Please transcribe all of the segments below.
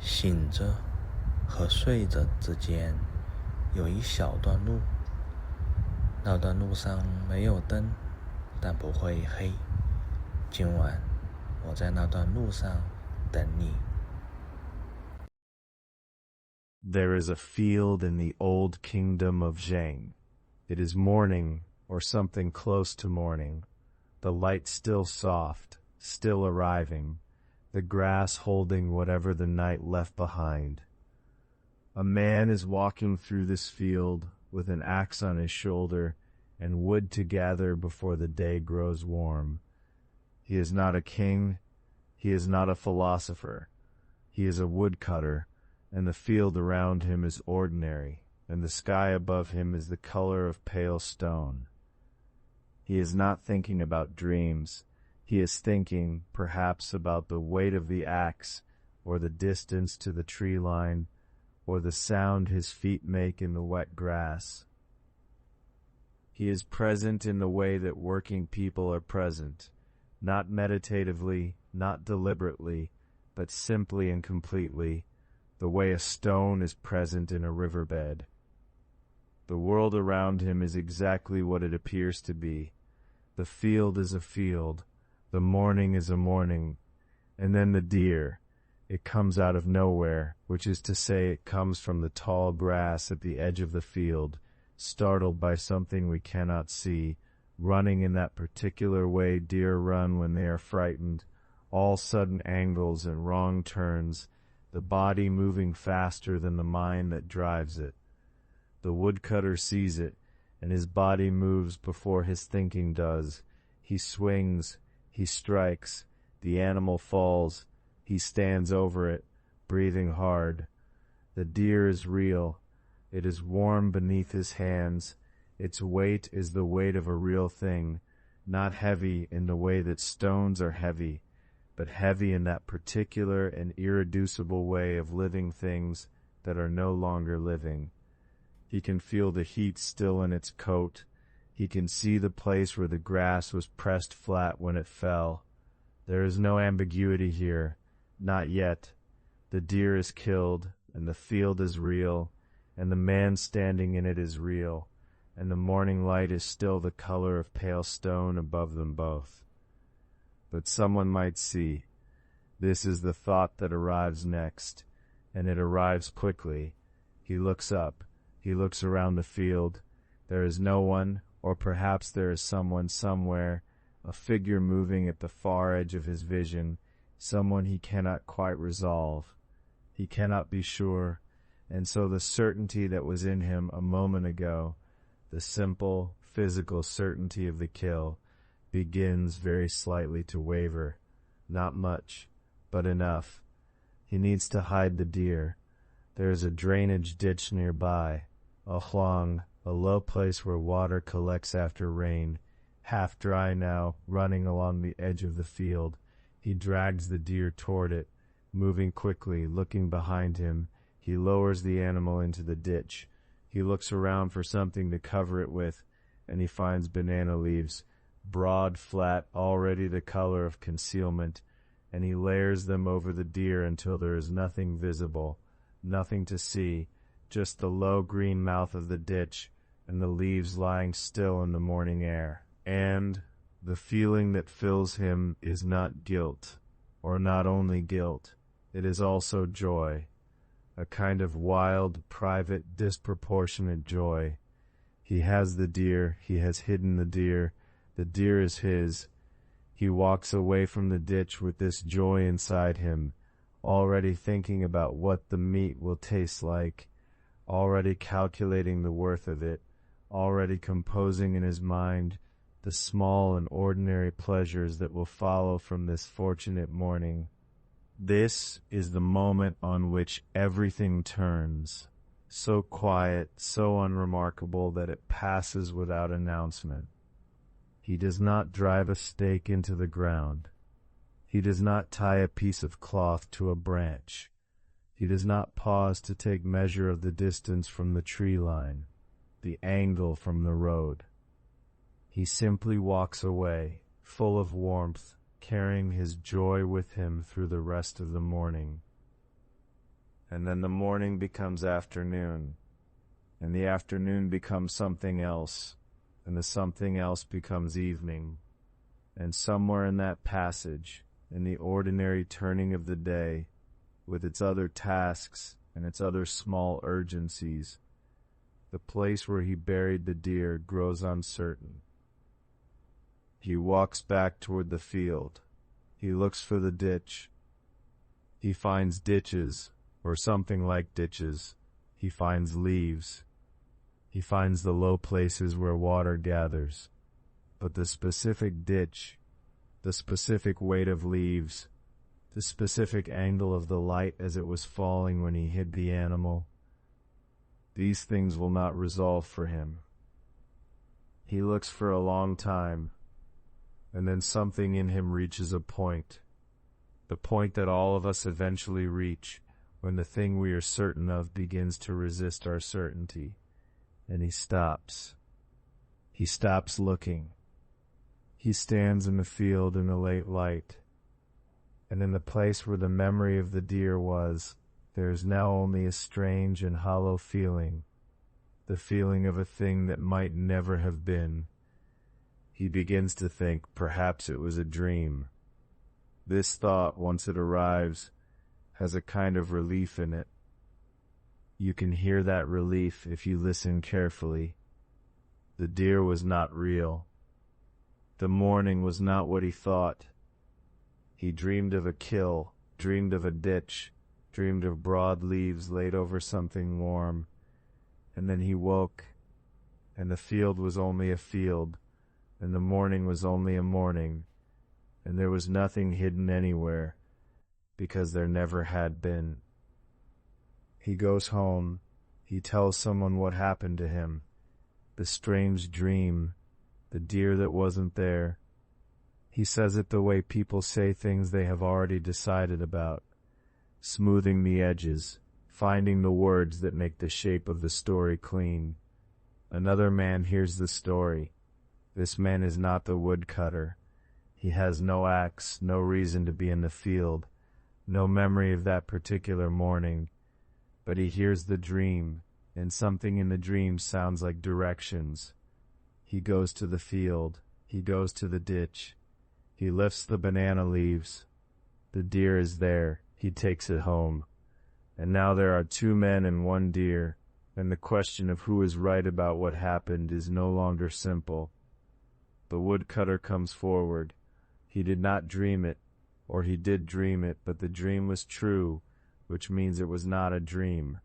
醒着和睡着之间有一小段路，那段路上没有灯，但不会黑。今晚我在那段路上等你。 There is a field in the old kingdom of Zhang. It is morning, or something close to morning. The light still soft, still arriving, the grass holding whatever the night left behind. A man is walking through this field with an axe on his shoulder and wood to gather before the day grows warm. He is not a king, he is not a philosopher. He is a woodcutter, and the field around him is ordinary, and the sky above him is the color of pale stone. He is not thinking about dreams. He is thinking, perhaps, about the weight of the axe, or the distance to the tree line, or the sound his feet make in the wet grass. He is present in the way that working people are present, not meditatively, not deliberately, but simply and completely, the way a stone is present in a riverbed. The world around him is exactly what it appears to be. The field is a field, the morning is a morning, and then the deer. It comes out of nowhere, which is to say it comes from the tall grass at the edge of the field, startled by something we cannot see, running in that particular way deer run when they are frightened, all sudden angles and wrong turns, the body moving faster than the mind that drives it. The woodcutter sees it, and his body moves before his thinking does. He swings, he strikes, the animal falls, he stands over it, breathing hard. The deer is real. It is warm beneath his hands. Its weight is the weight of a real thing, not heavy in the way that stones are heavy, but heavy in that particular and irreducible way of living things that are no longer living. He can feel the heat still in its coat. He can see the place where the grass was pressed flat when it fell. There is no ambiguity here, not yet. The deer is killed, and the field is real, and the man standing in it is real, and the morning light is still the color of pale stone above them both. But someone might see. This is the thought that arrives next, and it arrives quickly. He looks up. He looks around the field. There is no one, or perhaps there is someone somewhere, a figure moving at the far edge of his vision, someone he cannot quite resolve. He cannot be sure, and so the certainty that was in him a moment ago, the simple, physical certainty of the kill, begins very slightly to waver. Not much, but enough. He needs to hide the deer. There is a drainage ditch nearby, a huang, a low place where water collects after rain, half dry now, running along the edge of the field. He drags the deer toward it, moving quickly, looking behind him. He lowers the animal into the ditch. He looks around for something to cover it with, and he finds banana leaves, broad, flat, already the color of concealment, and he layers them over the deer until there is nothing visible, nothing to see, just the low green mouth of the ditch and the leaves lying still in the morning air. And the feeling that fills him is not guilt, or not only guilt, it is also joy, a kind of wild, private, disproportionate joy. He has the deer, he has hidden the deer is his. He walks away from the ditch with this joy inside him, already thinking about what the meat will taste like, already calculating the worth of it, already composing in his mind the small and ordinary pleasures that will follow from this fortunate morning. This is the moment on which everything turns, so quiet, so unremarkable that it passes without announcement. He does not drive a stake into the ground. He does not tie a piece of cloth to a branch. He does not pause to take measure of the distance from the tree line, the angle from the road. He simply walks away, full of warmth, carrying his joy with him through the rest of the morning. and then the morning becomes afternoon, and the afternoon becomes something else, and the something else becomes evening. And somewhere in that passage, in the ordinary turning of the day, with its other tasks and its other small urgencies, the place where he buried the deer grows uncertain. He walks back toward the field. He looks for the ditch. He finds ditches, or something like ditches. He finds leaves. He finds the low places where water gathers. But the specific ditch, the specific weight of leaves, the specific angle of the light as it was falling when he hid the animal, these things will not resolve for him. He looks for a long time, and then something in him reaches a point, the point that all of us eventually reach when the thing we are certain of begins to resist our certainty, and he stops. He stops looking. He stands in the field in the late light, and in the place where the memory of the deer was, there is now only a strange and hollow feeling, the feeling of a thing that might never have been. He begins to think perhaps it was a dream. This thought, once it arrives, has a kind of relief in it. You can hear that relief if you listen carefully. The deer was not real. The morning was not what he thought. He dreamed of a kill, dreamed of a ditch, dreamed of broad leaves laid over something warm, and then he woke, and the field was only a field, and the morning was only a morning, and there was nothing hidden anywhere, because there never had been. He goes home. He tells someone what happened to him, the strange dream, the deer that wasn't there. He says it the way people say things they have already decided about, smoothing the edges, finding the words that make the shape of the story clean. Another man hears the story. This man is not the woodcutter. He has no axe, no reason to be in the field, no memory of that particular morning, but he hears the dream, and something in the dream sounds like directions. He goes to the field. He goes to the ditch. He lifts the banana leaves. The deer is there. He takes it home. And now there are two men and one deer, and the question of who is right about what happened is no longer simple. The woodcutter comes forward. He did not dream it, or he did dream it, but the dream was true, which means it was not a dream.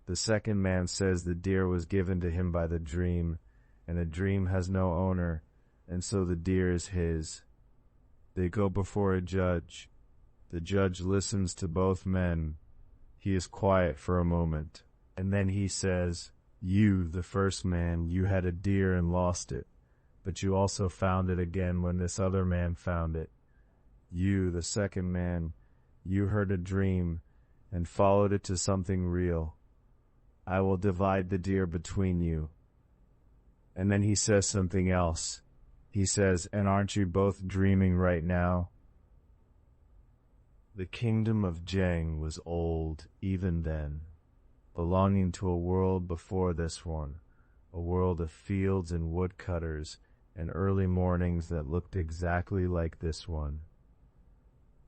The second man says the deer was given to him by the dream, and a dream has no owner, and so the deer is his. They go before a judge. The judge listens to both men. He is quiet for a moment, and then he says, "You, the first man, you had a deer and lost it, but you also found it again when this other man found it. You, the second man, you heard a dream and followed it to something real. I will divide the deer between you." And then he says something else. He says, "And aren't you both dreaming right now?" The kingdom of Zheng was old even then, belonging to a world before this one, a world of fields and woodcutters and early mornings that looked exactly like this one.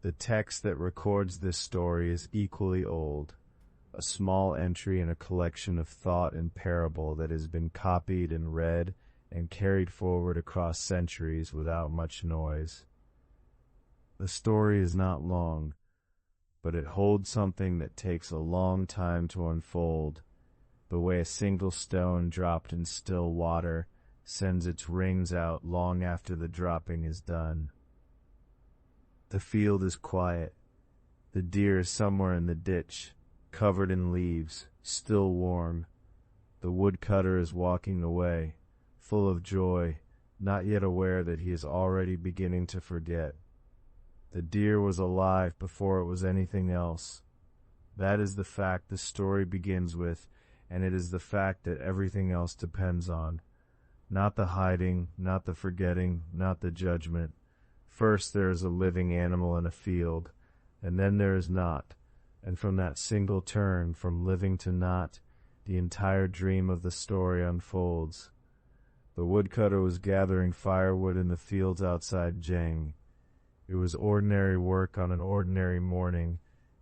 The text that records this story is equally old, a small entry in a collection of thought and parable that has been copied and read and carried forward across centuries without much noise. The story is not long, but it holds something that takes a long time to unfold, the way a single stone dropped in still water sends its rings out long after the dropping is done. The field is quiet. The deer is somewhere in the ditch, covered in leaves, still warm. The woodcutter is walking away, full of joy, not yet aware that he is already beginning to forget. The deer was alive before it was anything else. That is the fact the story begins with, and it is the fact that everything else depends on. Not the hiding, not the forgetting, not the judgment. First there is a living animal in a field, and then there is not. And from that single turn, from living to not, the entire dream of the story unfolds. The woodcutter was gathering firewood in the fields outside Jing. It was ordinary work on an ordinary morning,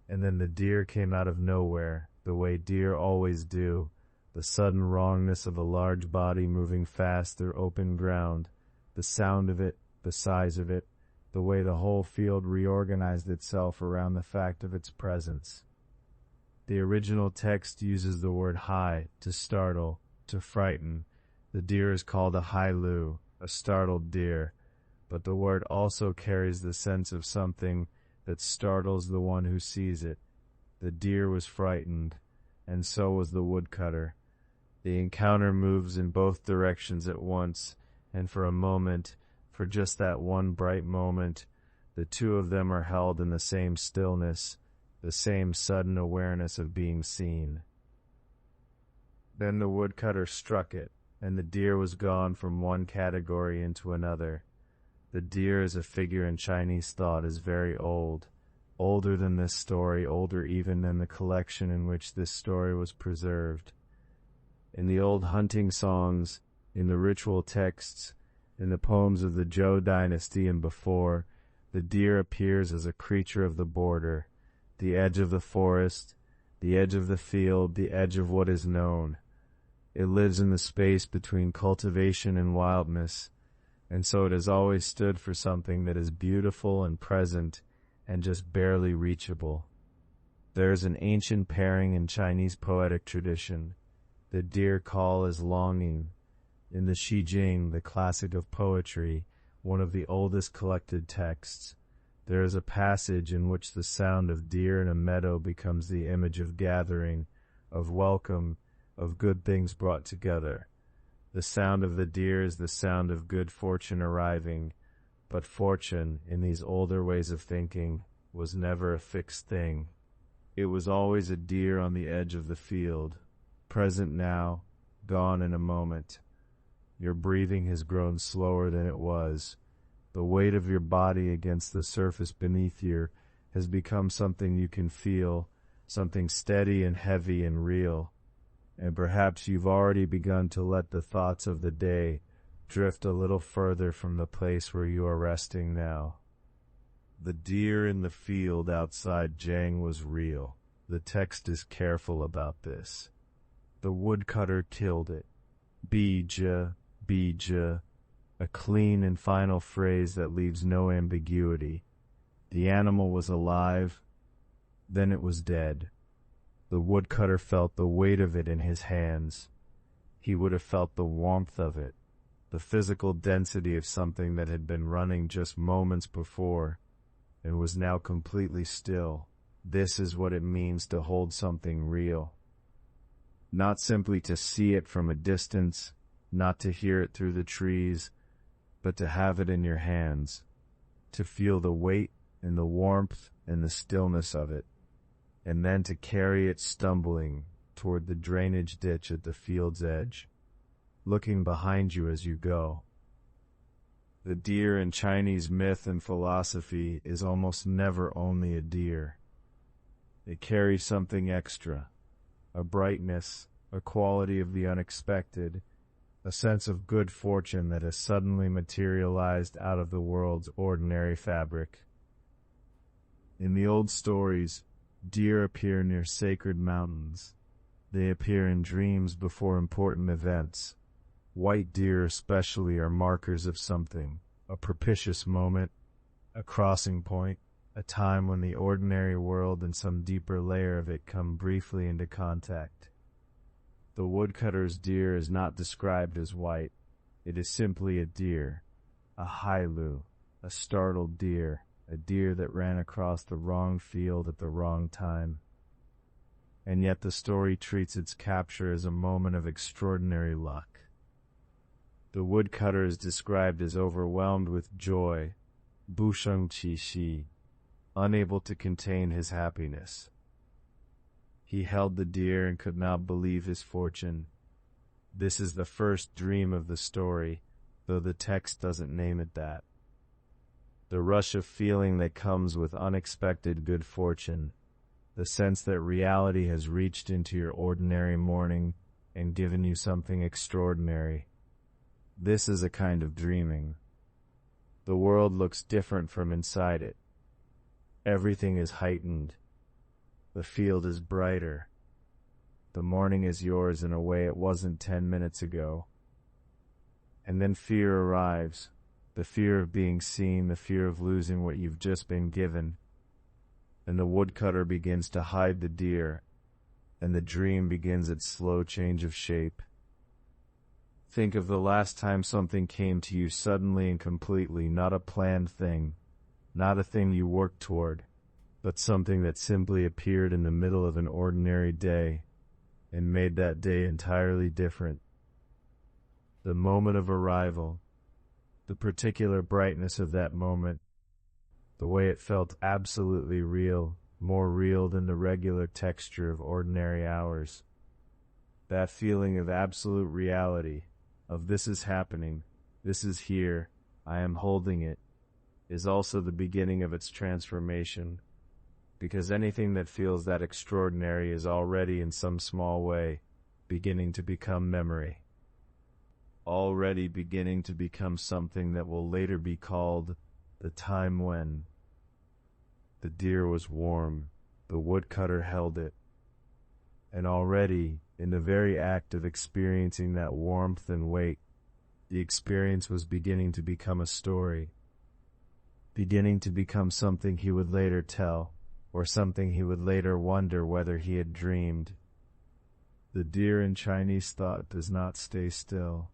and then the deer came out of nowhere, the way deer always do, the sudden wrongness of a large body moving fast through open ground, the sound of it, the size of it, the way the whole field reorganized itself around the fact of its presence. The original text uses the word hai, to startle, to frighten. The deer is called a hai-lu, a startled deer, but the word also carries the sense of something that startles the one who sees it. The deer was frightened, and so was the woodcutter. The encounter moves in both directions at once, and for a moment, for just that one bright moment, the two of them are held in the same stillness, the same sudden awareness of being seen. Then the woodcutter struck it, and the deer was gone from one category into another. The deer as a figure in Chinese thought is very old, older than this story, older even than the collection in which this story was preserved. In the old hunting songs, in the ritual texts, in the poems of the Zhou dynasty and before, the deer appears as a creature of the border, the edge of the forest, the edge of the field, the edge of what is known. It lives in the space between cultivation and wildness, and so it has always stood for something that is beautiful and present and just barely reachable. There is an ancient pairing in Chinese poetic tradition. The deer call is longing. In the Shi Jing, the classic of poetry, one of the oldest collected texts, there is a passage in which the sound of deer in a meadow becomes the image of gathering, of welcome, of good things brought together. The sound of the deer is the sound of good fortune arriving, but fortune, in these older ways of thinking, was never a fixed thing. It was always a deer on the edge of the field, present now, gone in a moment. Your breathing has grown slower than it was. The weight of your body against the surface beneath you has become something you can feel, something steady and heavy and real. And perhaps you've already begun to let the thoughts of the day drift a little further from the place where you are resting now. The deer in the field outside Jiang was real. The text is careful about this. The woodcutter killed it. Bija, bija, a clean and final phrase that leaves no ambiguity. The animal was alive, then it was dead. The woodcutter felt the weight of it in his hands. He would have felt the warmth of it, the physical density of something that had been running just moments before and was now completely still. This is what it means to hold something real. Not simply to see it from a distance, not to hear it through the trees, but to have it in your hands, to feel the weight and the warmth and the stillness of it, and then to carry it stumbling toward the drainage ditch at the field's edge, looking behind you as you go. The deer in Chinese myth and philosophy is almost never only a deer. It carries something extra, a brightness, a quality of the unexpected, a sense of good fortune that has suddenly materialized out of the world's ordinary fabric. In the old stories, deer appear near sacred mountains. They appear in dreams before important events. White deer especially are markers of something, a propitious moment, a crossing point, a time when the ordinary world and some deeper layer of it come briefly into contact. The woodcutter's deer is not described as white. It is simply a deer, a hai-lu, a startled deer, a deer that ran across the wrong field at the wrong time. And yet the story treats its capture as a moment of extraordinary luck. The woodcutter is described as overwhelmed with joy, bu sheng qi xi, unable to contain his happiness. He held the deer and could not believe his fortune. This is the first dream of the story, though the text doesn't name it that. The rush of feeling that comes with unexpected good fortune, the sense that reality has reached into your ordinary morning and given you something extraordinary. This is a kind of dreaming. The world looks different from inside it. Everything is heightened. The field is brighter. The morning is yours in a way it wasn't 10 minutes ago. And then fear arrives, the fear of being seen, the fear of losing what you've just been given. And the woodcutter begins to hide the deer, and the dream begins its slow change of shape. Think of the last time something came to you suddenly and completely, not a planned thing, not a thing you worked toward, but something that simply appeared in the middle of an ordinary day and made that day entirely different. The moment of arrival, the particular brightness of that moment, the way it felt absolutely real, more real than the regular texture of ordinary hours. That feeling of absolute reality, of this is happening, this is here, I am holding it, is also the beginning of its transformation, because anything that feels that extraordinary is already in some small way beginning to become memory. Already beginning to become something that will later be called the time when. The deer was warm, the woodcutter held it, and already, in the very act of experiencing that warmth and weight, the experience was beginning to become a story, beginning to become something he would later tell, or something he would later wonder whether he had dreamed. The deer in Chinese thought does not stay still.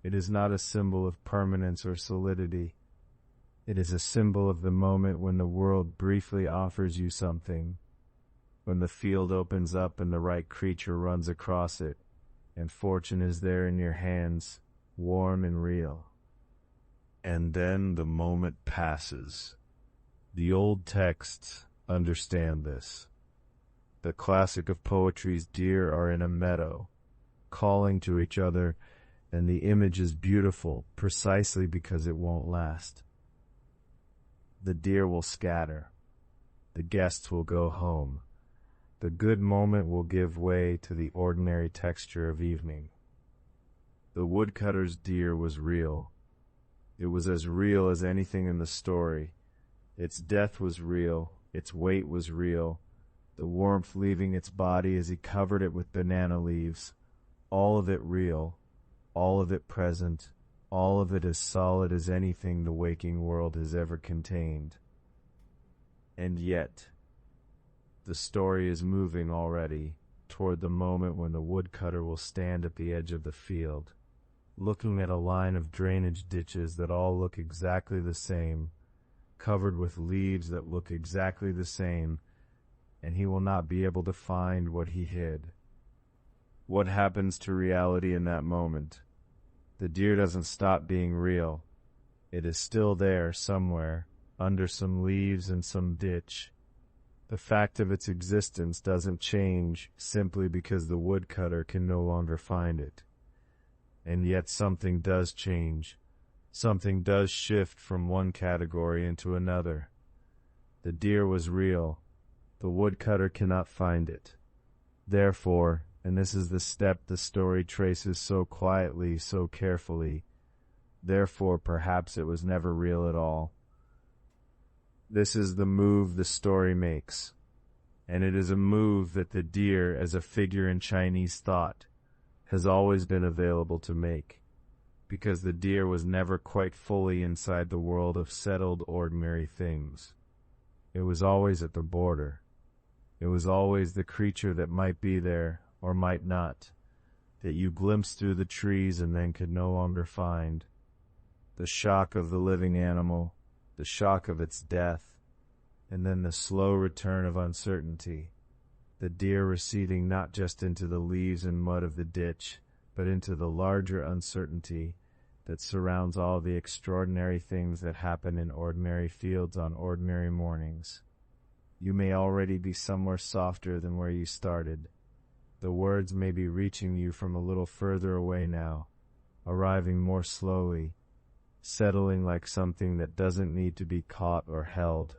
It is not a symbol of permanence or solidity. It is a symbol of the moment when the world briefly offers you something, when the field opens up and the right creature runs across it, and fortune is there in your hands, warm and real. And then the moment passes. The old texts understand this. The classic of poetry's deer are in a meadow, calling to each other, and the image is beautiful precisely because it won't last. The deer will scatter. The guests will go home. The good moment will give way to the ordinary texture of evening. The woodcutter's deer was real. It was as real as anything in the story. Its death was real. Its weight was real. The warmth leaving its body as he covered it with banana leaves. All of it real. All of it present. All of it as solid as anything the waking world has ever contained. And yet, the story is moving already toward the moment when the woodcutter will stand at the edge of the field, looking at a line of drainage ditches that all look exactly the same, covered with leaves that look exactly the same, and he will not be able to find what he hid. What happens to reality in that moment? The deer doesn't stop being real. It is still there somewhere, under some leaves and some ditch. The fact of its existence doesn't change simply because the woodcutter can no longer find it. And yet something does change. Something does shift from one category into another. The deer was real. The woodcutter cannot find it. Therefore, and this is the step the story traces so quietly, so carefully, therefore perhaps it was never real at all. This is the move the story makes, and it is a move that the deer, as a figure in Chinese thought, has always been available to make, because the deer was never quite fully inside the world of settled ordinary things. It was always at the border. It was always the creature that might be there, or might not, that you glimpsed through the trees and then could no longer find. The shock of the living animal, the shock of its death, and then the slow return of uncertainty, the deer receding not just into the leaves and mud of the ditch, but into the larger uncertainty that surrounds all the extraordinary things that happen in ordinary fields on ordinary mornings. You may already be somewhere softer than where you started. The words may be reaching you from a little further away now, arriving more slowly, settling like something that doesn't need to be caught or held.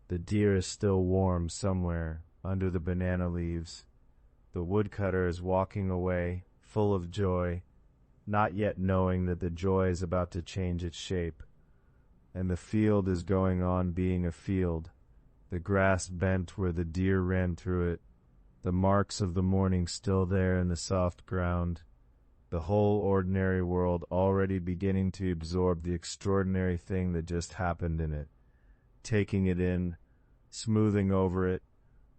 The deer is still warm somewhere, under the banana leaves. The woodcutter is walking away, full of joy, not yet knowing that the joy is about to change its shape. And the field is going on being a field, the grass bent where the deer ran through it, the marks of the morning still there in the soft ground, the whole ordinary world already beginning to absorb the extraordinary thing that just happened in it, taking it in, smoothing over it,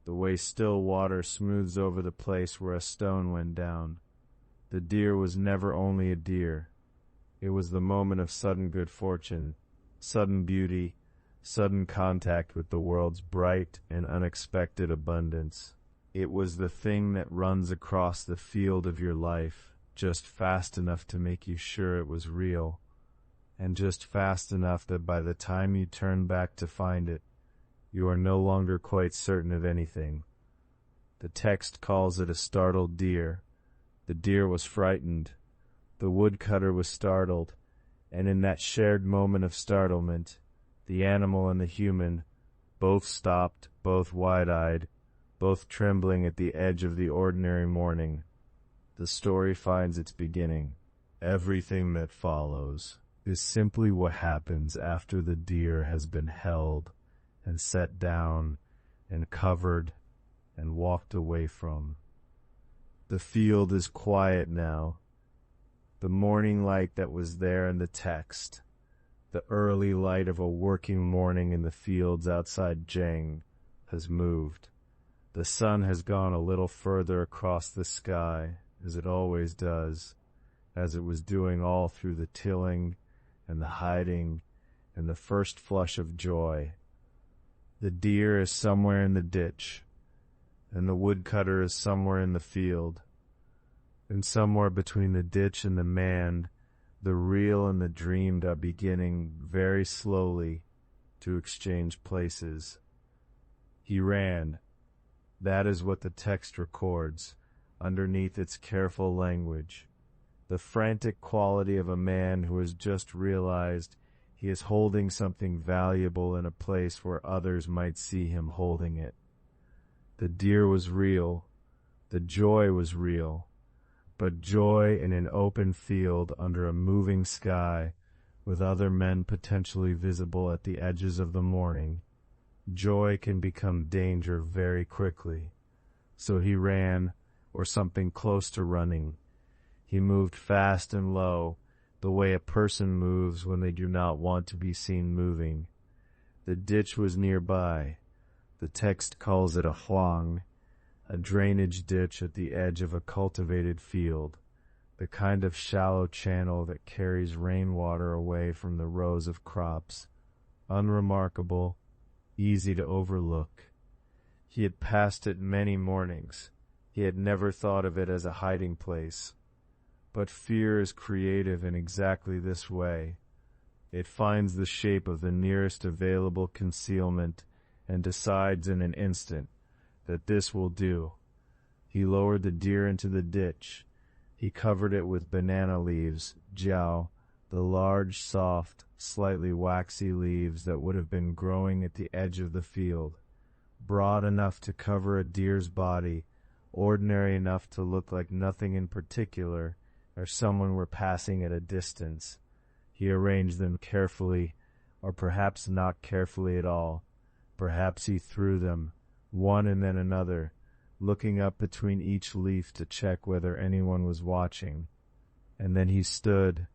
the way still water smooths over the place where a stone went down. The deer was never only a deer. It was the moment of sudden good fortune, sudden beauty, sudden contact with the world's bright and unexpected abundance. It was the thing that runs across the field of your life, just fast enough to make you sure it was real, and just fast enough that by the time you turn back to find it, you are no longer quite certain of anything. The text calls it a startled deer. The deer was frightened. The woodcutter was startled, and in that shared moment of startlement, the animal and the human, both stopped, both wide-eyed, both trembling at the edge of the ordinary morning. The story finds its beginning. Everything that follows is simply what happens after the deer has been held and set down and covered and walked away from. The field is quiet now. The morning light that was there in the text, the early light of a working morning in the fields outside Jeng, has moved. The sun has gone a little further across the sky, as it always does, as it was doing all through the tilling and the hiding and the first flush of joy. The deer is somewhere in the ditch, and the woodcutter is somewhere in the field. And somewhere between the ditch and the man, the real and the dreamed are beginning very slowly to exchange places. He ran. That is what the text records, underneath its careful language. The frantic quality of a man who has just realized he is holding something valuable in a place where others might see him holding it. The deer was real. The joy was real. But joy in an open field under a moving sky, with other men potentially visible at the edges of the morning, joy can become danger very quickly. So he ran, or something close to running. He moved fast and low, the way a person moves when they do not want to be seen moving. The ditch was nearby. The text calls it a huang, a drainage ditch at the edge of a cultivated field, the kind of shallow channel that carries rainwater away from the rows of crops. Unremarkable, easy to overlook. He had passed it many mornings. He had never thought of it as a hiding place. But fear is creative in exactly this way. It finds the shape of the nearest available concealment and decides in an instant that this will do. He lowered the deer into the ditch. He covered it with banana leaves, jiao, the large, soft, slightly waxy leaves that would have been growing at the edge of the field, broad enough to cover a deer's body, ordinary enough to look like nothing in particular, or someone were passing at a distance. He arranged them carefully, or perhaps not carefully at all. Perhaps he threw them, one and then another, looking up between each leaf to check whether anyone was watching. And then he stood,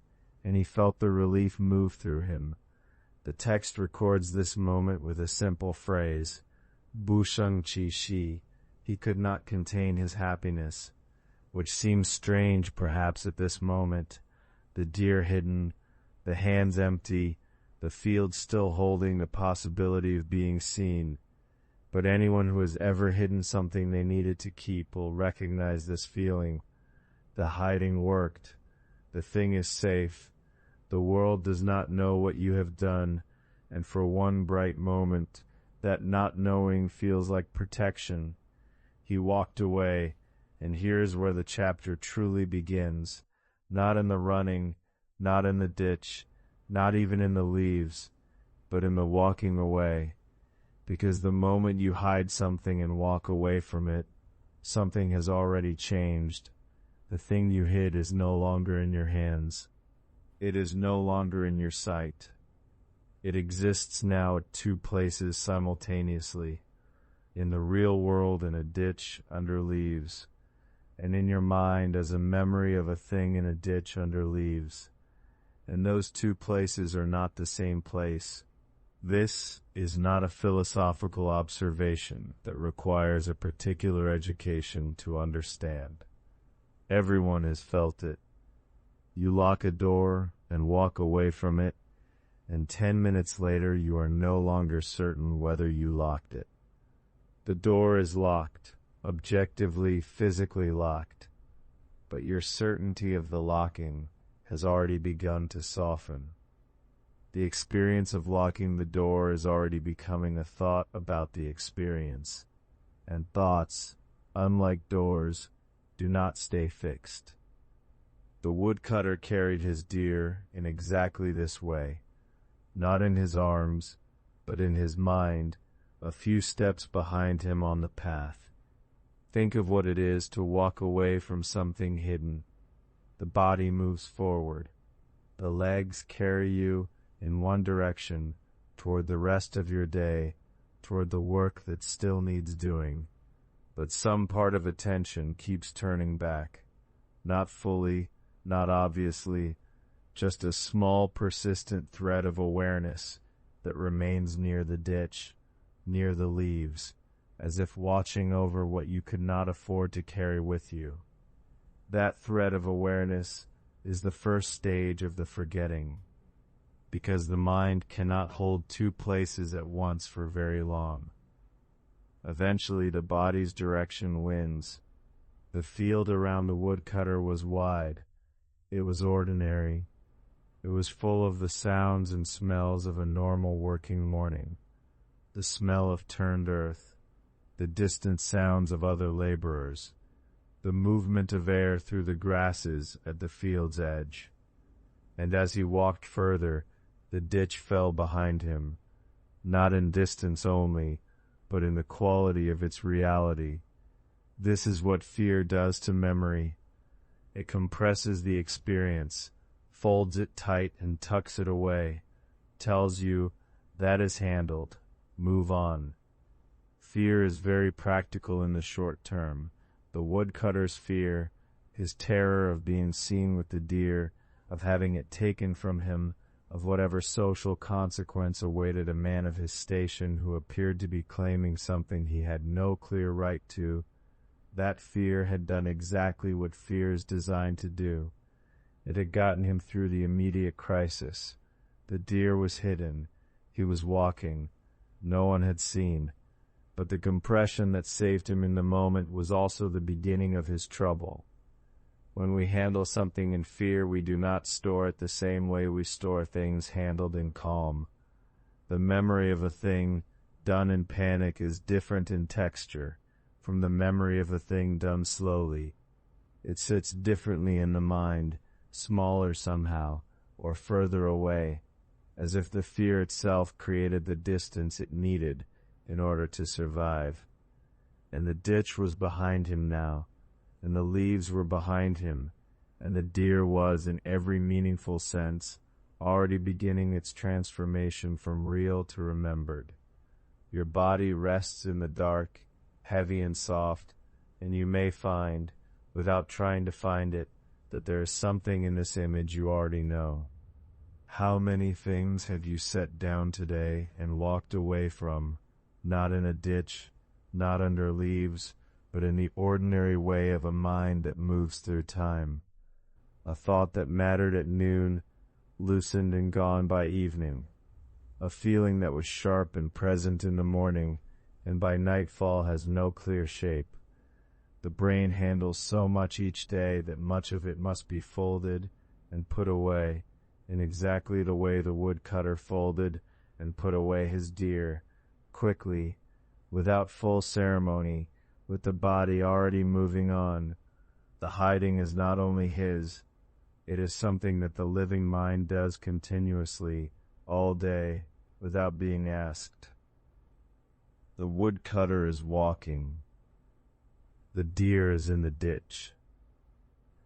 and he felt the relief move through him. The text records this moment with a simple phrase, Bu sheng qi shi. He could not contain his happiness, which seems strange perhaps at this moment, the deer hidden, the hands empty, the field still holding the possibility of being seen. But anyone who has ever hidden something they needed to keep will recognize this feeling. The hiding worked. The thing is safe. The world does not know what you have done, and for one bright moment, that not knowing feels like protection. He walked away, and here's where the chapter truly begins. Not in the running, not in the ditch, not even in the leaves, but in the walking away. because the moment you hide something and walk away from it, something has already changed. The thing you hid is no longer in your hands. It is no longer in your sight. It exists now at two places simultaneously, in the real world in a ditch under leaves, and in your mind as a memory of a thing in a ditch under leaves. And those two places are not the same place. This is not a philosophical observation that requires a particular education to understand. Everyone has felt it. You lock a door and walk away from it, and 10 minutes later you are no longer certain whether you locked it. The door is locked, objectively, physically locked, but your certainty of the locking has already begun to soften. The experience of locking the door is already becoming a thought about the experience, and thoughts, unlike doors, do not stay fixed. The woodcutter carried his deer in exactly this way, not in his arms, but in his mind, a few steps behind him on the path. Think of what it is to walk away from something hidden. The body moves forward. The legs carry you in one direction toward the rest of your day, toward the work that still needs doing. But some part of attention keeps turning back. Not fully, not obviously, just a small persistent thread of awareness that remains near the ditch, near the leaves, as if watching over what you could not afford to carry with you. That thread of awareness is the first stage of the forgetting, because the mind cannot hold two places at once for very long. Eventually the body's direction wins. The field around the woodcutter was wide. It was ordinary. It was full of the sounds and smells of a normal working morning. The smell of turned earth, the distant sounds of other laborers, the movement of air through the grasses at the field's edge. And as he walked further, the ditch fell behind him, not in distance only, but in the quality of its reality. This is what fear does to memory. It compresses the experience, folds it tight and tucks it away, tells you, that is handled, move on. Fear is very practical in the short term. The woodcutter's fear, his terror of being seen with the deer, of having it taken from him, of whatever social consequence awaited a man of his station who appeared to be claiming something he had no clear right to, that fear had done exactly what fear is designed to do. It had gotten him through the immediate crisis. The deer was hidden. He was walking. No one had seen. But the compression that saved him in the moment was also the beginning of his trouble. When we handle something in fear, we do not store it the same way we store things handled in calm. The memory of a thing done in panic is different in texture from the memory of a thing done slowly. It sits differently in the mind, smaller somehow, or further away, as if the fear itself created the distance it needed in order to survive. And the ditch was behind him now, and the leaves were behind him, and the deer was, in every meaningful sense, already beginning its transformation from real to remembered. Your body rests in the dark, heavy and soft, and you may find, without trying to find it, that there is something in this image you already know. How many things have you set down today and walked away from, not in a ditch, not under leaves, but in the ordinary way of a mind that moves through time? A thought that mattered at noon, loosened and gone by evening. A feeling that was sharp and present in the morning, and by nightfall has no clear shape. The brain handles so much each day that much of it must be folded and put away, in exactly the way the woodcutter folded and put away his deer, quickly, without full ceremony, with the body already moving on. The hiding is not only his, it is something that the living mind does continuously, all day, without being asked. The woodcutter is walking. The deer is in the ditch.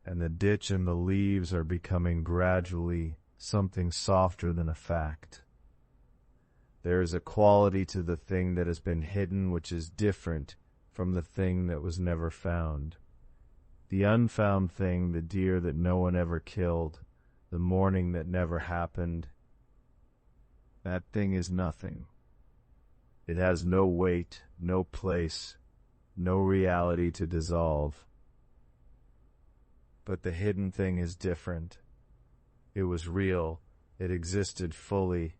And the ditch and the leaves are becoming gradually something softer than a fact. There is a quality to the thing that has been hidden which is different from the thing that was never found. The unfound thing, the deer that no one ever killed, the morning that never happened, that thing is nothing. It has no weight, no place, no reality to dissolve. But the hidden thing is different. It was real. It existed fully,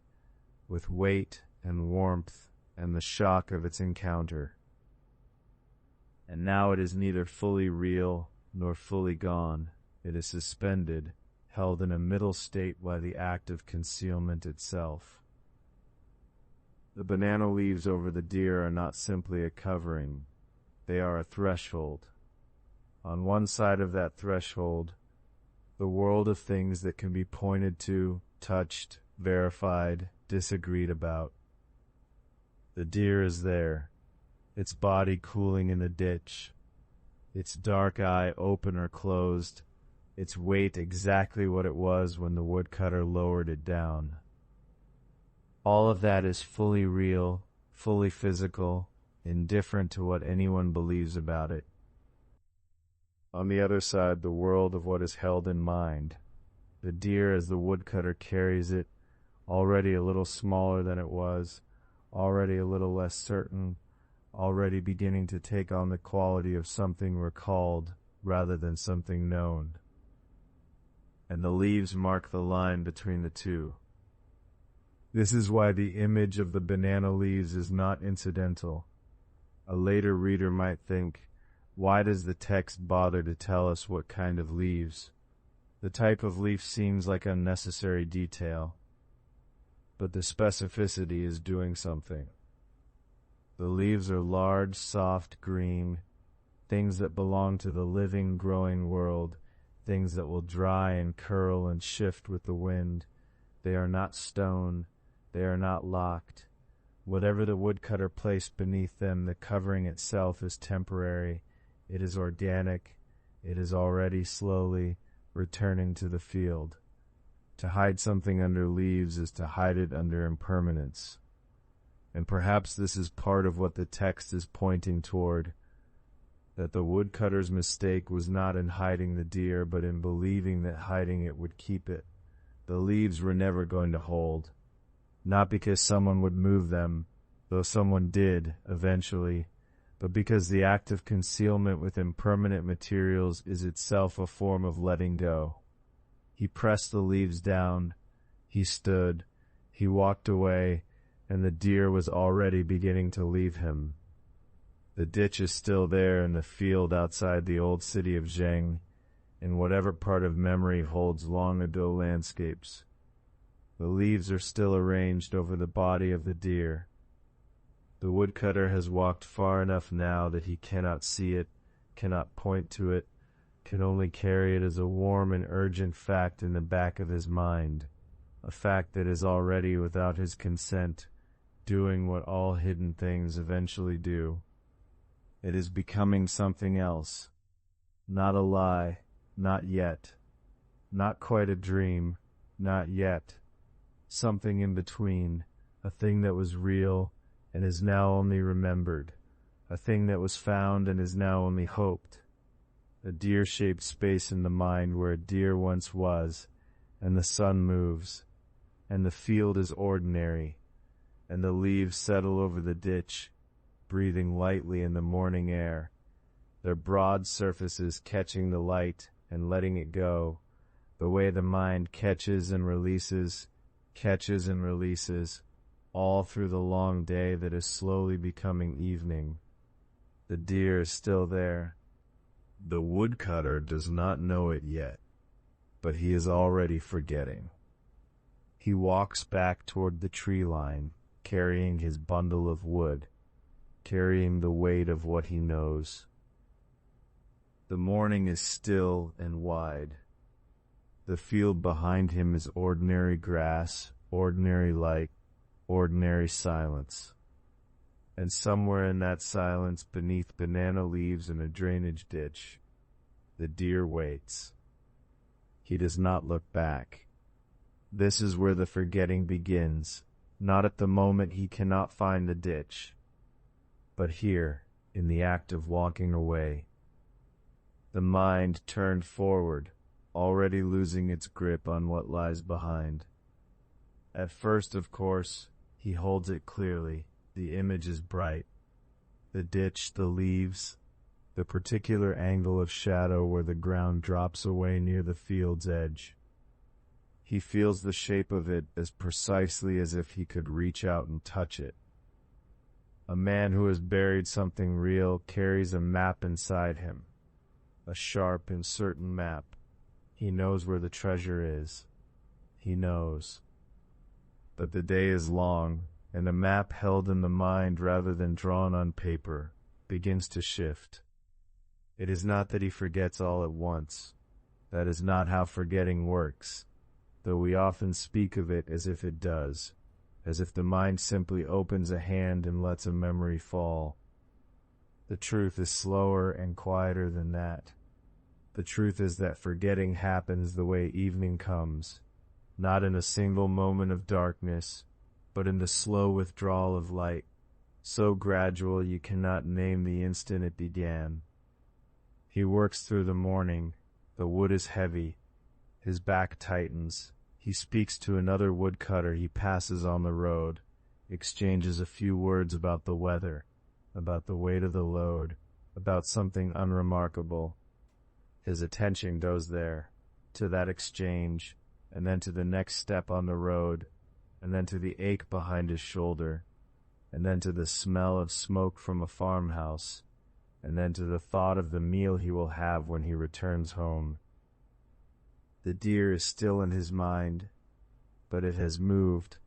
with weight and warmth and the shock of its encounter. And now it is neither fully real nor fully gone. It is suspended, held in a middle state by the act of concealment itself. The banana leaves over the deer are not simply a covering. They are a threshold. On one side of that threshold, the world of things that can be pointed to, touched, verified, disagreed about. The deer is there, its body cooling in the ditch, its dark eye open or closed, its weight exactly what it was when the woodcutter lowered it down. All of that is fully real, fully physical, indifferent to what anyone believes about it. On the other side, the world of what is held in mind. The deer as the woodcutter carries it, already a little smaller than it was, already a little less certain, already beginning to take on the quality of something recalled rather than something known. And the leaves mark the line between the two. This is why the image of the banana leaves is not incidental. A later reader might think, why does the text bother to tell us what kind of leaves? The type of leaf seems like unnecessary detail. But the specificity is doing something. The leaves are large, soft, green, things that belong to the living, growing world, things that will dry and curl and shift with the wind. They are not stone. They are not locked. Whatever the woodcutter placed beneath them, the covering itself is temporary. It is organic. It is already slowly returning to the field. To hide something under leaves is to hide it under impermanence. And perhaps this is part of what the text is pointing toward, that the woodcutter's mistake was not in hiding the deer, but in believing that hiding it would keep it. The leaves were never going to hold, not because someone would move them, though someone did eventually, but because the act of concealment with impermanent materials is itself a form of letting go. He pressed the leaves down, he stood, he walked away, and the deer was already beginning to leave him. The ditch is still there in the field outside the old city of Zheng, in whatever part of memory holds long-ago landscapes. The leaves are still arranged over the body of the deer. The woodcutter has walked far enough now that he cannot see it, cannot point to it, can only carry it as a warm and urgent fact in the back of his mind, a fact that is already, without his consent, doing what all hidden things eventually do. It is becoming something else. Not a lie, not yet. Not quite a dream, not yet. Something in between, a thing that was real and is now only remembered, a thing that was found and is now only hoped. A deer-shaped space in the mind where a deer once was, and the sun moves, and the field is ordinary, and the leaves settle over the ditch, breathing lightly in the morning air, their broad surfaces catching the light and letting it go, the way the mind catches and releases, all through the long day that is slowly becoming evening. The deer is still there. The woodcutter does not know it yet, but he is already forgetting. He walks back toward the tree line, carrying his bundle of wood, carrying the weight of what he knows. The morning is still and wide. The field behind him is ordinary grass, ordinary light, ordinary silence. And somewhere in that silence, beneath banana leaves and a drainage ditch, the deer waits. He does not look back. This is where the forgetting begins, not at the moment he cannot find the ditch, but here, in the act of walking away. The mind turned forward, already losing its grip on what lies behind. At first, of course, he holds it clearly. The image is bright. The ditch, the leaves, the particular angle of shadow where the ground drops away near the field's edge. He feels the shape of it as precisely as if he could reach out and touch it. A man who has buried something real carries a map inside him, a sharp and certain map. He knows where the treasure is. He knows. But the day is long, and a map held in the mind rather than drawn on paper begins to shift. It is not that he forgets all at once. That is not how forgetting works, though we often speak of it as if it does, as if the mind simply opens a hand and lets a memory fall. The truth is slower and quieter than that. The truth is that forgetting happens the way evening comes, not in a single moment of darkness, but in the slow withdrawal of light, so gradual you cannot name the instant it began. He works through the morning. The wood is heavy. His back tightens. He speaks to another woodcutter he passes on the road, exchanges a few words about the weather, about the weight of the load, about something unremarkable. His attention goes there, to that exchange, and then to the next step on the road, and then to the ache behind his shoulder, and then to the smell of smoke from a farmhouse, and then to the thought of the meal he will have when he returns home. The deer is still in his mind, but it has moved.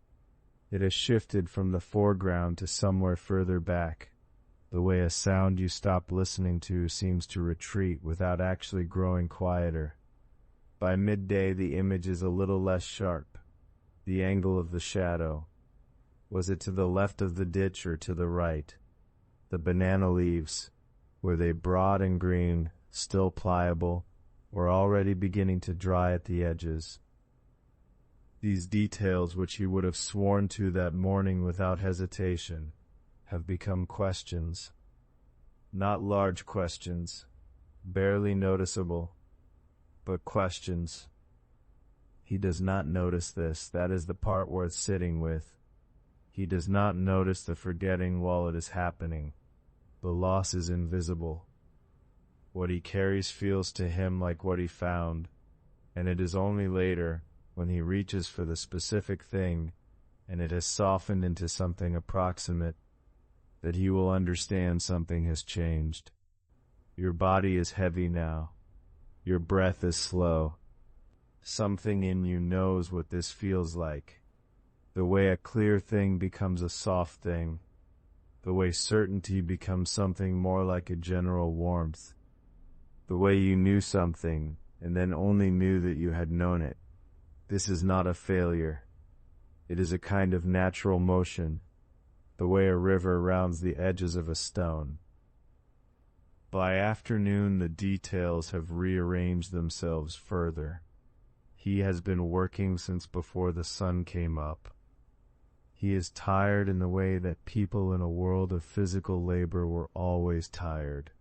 It has shifted from the foreground to somewhere further back, the way a sound you stop listening to seems to retreat without actually growing quieter. By midday the image is a little less sharp. The angle of the shadow. Was it to the left of the ditch or to the right? The banana leaves, were they broad and green, still pliable, or already beginning to dry at the edges? These details, which he would have sworn to that morning without hesitation, have become questions. Not large questions, barely noticeable, but questions. He does not notice this. That is the part worth sitting with. He does not notice the forgetting while it is happening. The loss is invisible. What he carries feels to him like what he found, and it is only later, when he reaches for the specific thing, and it has softened into something approximate, that he will understand something has changed. Your body is heavy now. Your breath is slow. Something in you knows what this feels like. The way a clear thing becomes a soft thing. The way certainty becomes something more like a general warmth. The way you knew something, and then only knew that you had known it. This is not a failure. It is a kind of natural motion, the way a river rounds the edges of a stone. By afternoon, the details have rearranged themselves further. He has been working since before the sun came up. He is tired in the way that people in a world of physical labor were always tired.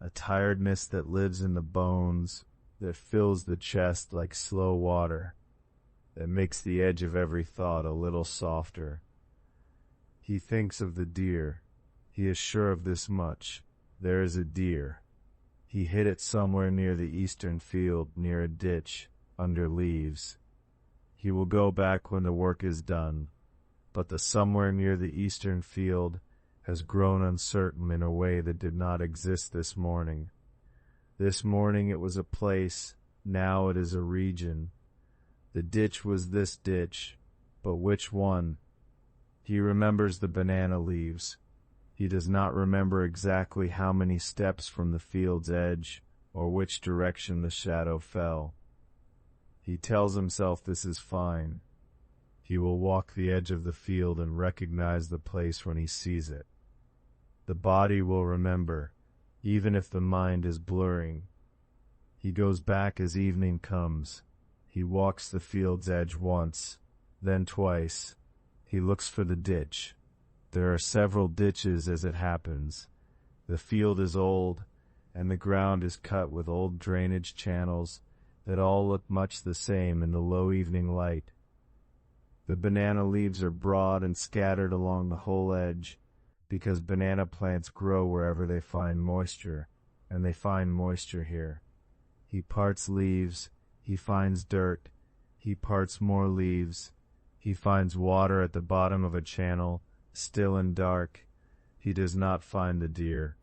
A tiredness that lives in the bones, that fills the chest like slow water, that makes the edge of every thought a little softer. He thinks of the deer. He is sure of this much. There is a deer. He hit it somewhere near the eastern field, near a ditch, under leaves. He will go back when the work is done, but the somewhere near the eastern field has grown uncertain in a way that did not exist this morning. This morning it was a place, now it is a region. The ditch was this ditch, but which one? He remembers the banana leaves. He does not remember exactly how many steps from the field's edge, or which direction the shadow fell. He tells himself this is fine. He will walk the edge of the field and recognize the place when he sees it. The body will remember, even if the mind is blurring. He goes back as evening comes. He walks the field's edge once, then twice. He looks for the ditch. There are several ditches as it happens. The field is old, and the ground is cut with old drainage channels that all look much the same in the low evening light. The banana leaves are broad and scattered along the whole edge, because banana plants grow wherever they find moisture, and they find moisture here. He parts leaves, he finds dirt, he parts more leaves, he finds water at the bottom of a channel, still and dark. He does not find the deer.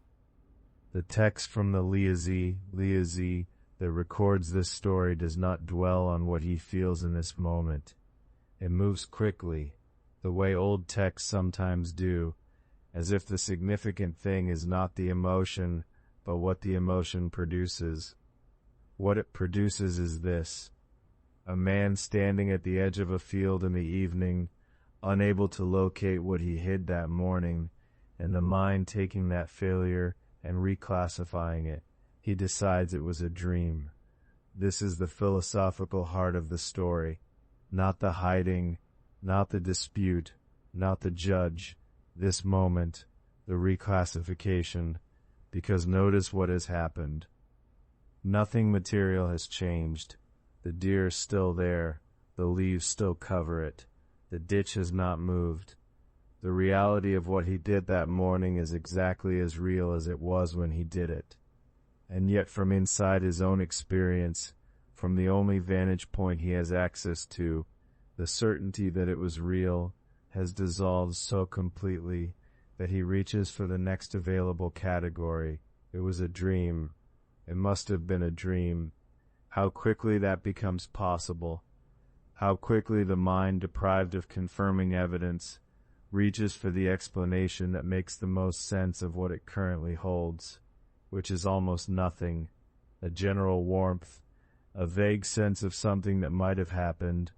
The text from the Liezi that records this story does not dwell on what he feels in this moment. It moves quickly, the way old texts sometimes do, as if the significant thing is not the emotion, but what the emotion produces. What it produces is this: a man standing at the edge of a field in the evening, unable to locate what he hid that morning, and the mind taking that failure and reclassifying it. He decides it was a dream. This is the philosophical heart of the story, not the hiding, not the dispute, not the judge. This moment, the reclassification, because notice what has happened. Nothing material has changed. The deer is still there. The leaves still cover it. The ditch has not moved. The reality of what he did that morning is exactly as real as it was when he did it. And yet from inside his own experience, from the only vantage point he has access to, the certainty that it was real has dissolved so completely that he reaches for the next available category. It was a dream. It must have been a dream. How quickly that becomes possible. How quickly the mind, deprived of confirming evidence, reaches for the explanation that makes the most sense of what it currently holds, which is almost nothing, a general warmth, a vague sense of something that might have happened,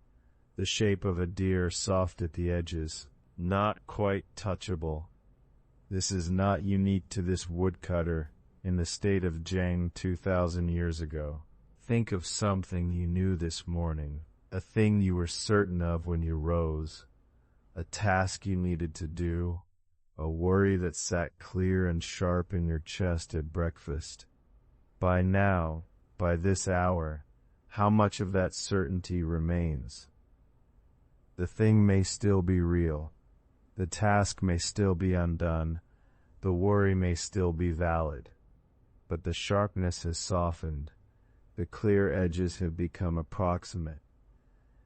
the shape of a deer soft at the edges, not quite touchable. This is not unique to this woodcutter in the state of Zhang 2,000 years ago. Think of something you knew this morning, a thing you were certain of when you rose, a task you needed to do, a worry that sat clear and sharp in your chest at breakfast. By now, by this hour, how much of that certainty remains? The thing may still be real. The task may still be undone. The worry may still be valid. But the sharpness has softened. The clear edges have become approximate.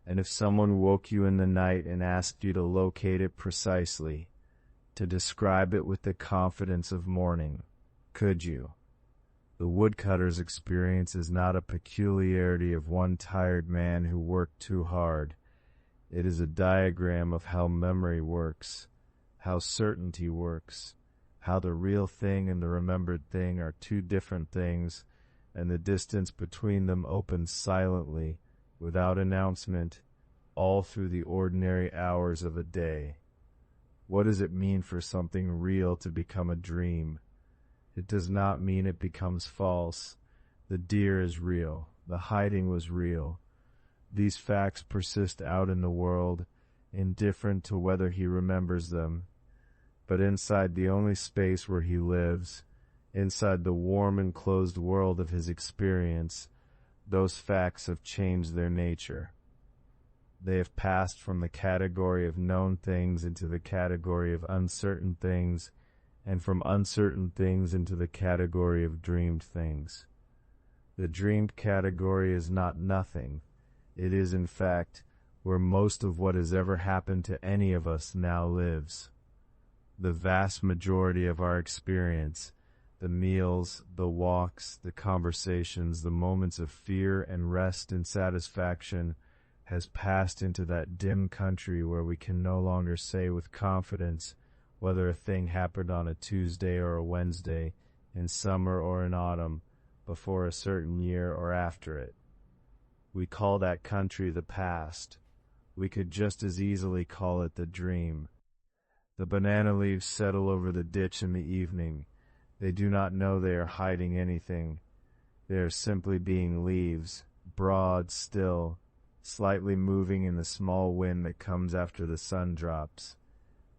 And if someone woke you in the night and asked you to locate it precisely, to describe it with the confidence of morning, could you? The woodcutter's experience is not a peculiarity of one tired man who worked too hard. It is a diagram of how memory works, how certainty works, how the real thing and the remembered thing are two different things, and the distance between them opens silently, without announcement, all through the ordinary hours of a day. What does it mean for something real to become a dream? It does not mean it becomes false. The deer is real. The hiding was real. These facts persist out in the world, indifferent to whether he remembers them. But inside the only space where he lives, inside the warm enclosed world of his experience, those facts have changed their nature. They have passed from the category of known things into the category of uncertain things, and from uncertain things into the category of dreamed things. The dreamed category is not nothing. It is, in fact, where most of what has ever happened to any of us now lives. The vast majority of our experience, the meals, the walks, the conversations, the moments of fear and rest and satisfaction, has passed into that dim country where we can no longer say with confidence whether a thing happened on a Tuesday or a Wednesday, in summer or in autumn, before a certain year or after it. We call that country the past. We could just as easily call it the dream. The banana leaves settle over the ditch in the evening. They do not know they are hiding anything. They are simply being leaves, broad, still, slightly moving in the small wind that comes after the sun drops.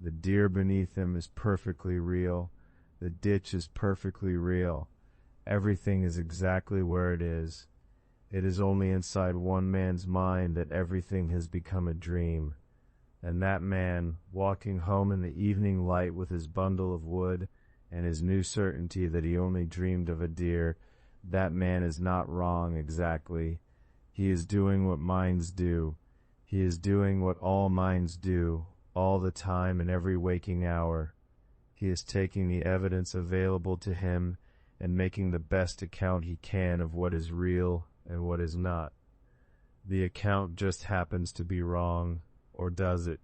The deer beneath them is perfectly real. The ditch is perfectly real. Everything is exactly where it is. It is only inside one man's mind that everything has become a dream. And that man, walking home in the evening light with his bundle of wood and his new certainty that he only dreamed of a deer, that man is not wrong exactly. He is doing what minds do. He is doing what all minds do, all the time and every waking hour. He is taking the evidence available to him and making the best account he can of what is real and what is not. The account just happens to be wrong, or does it?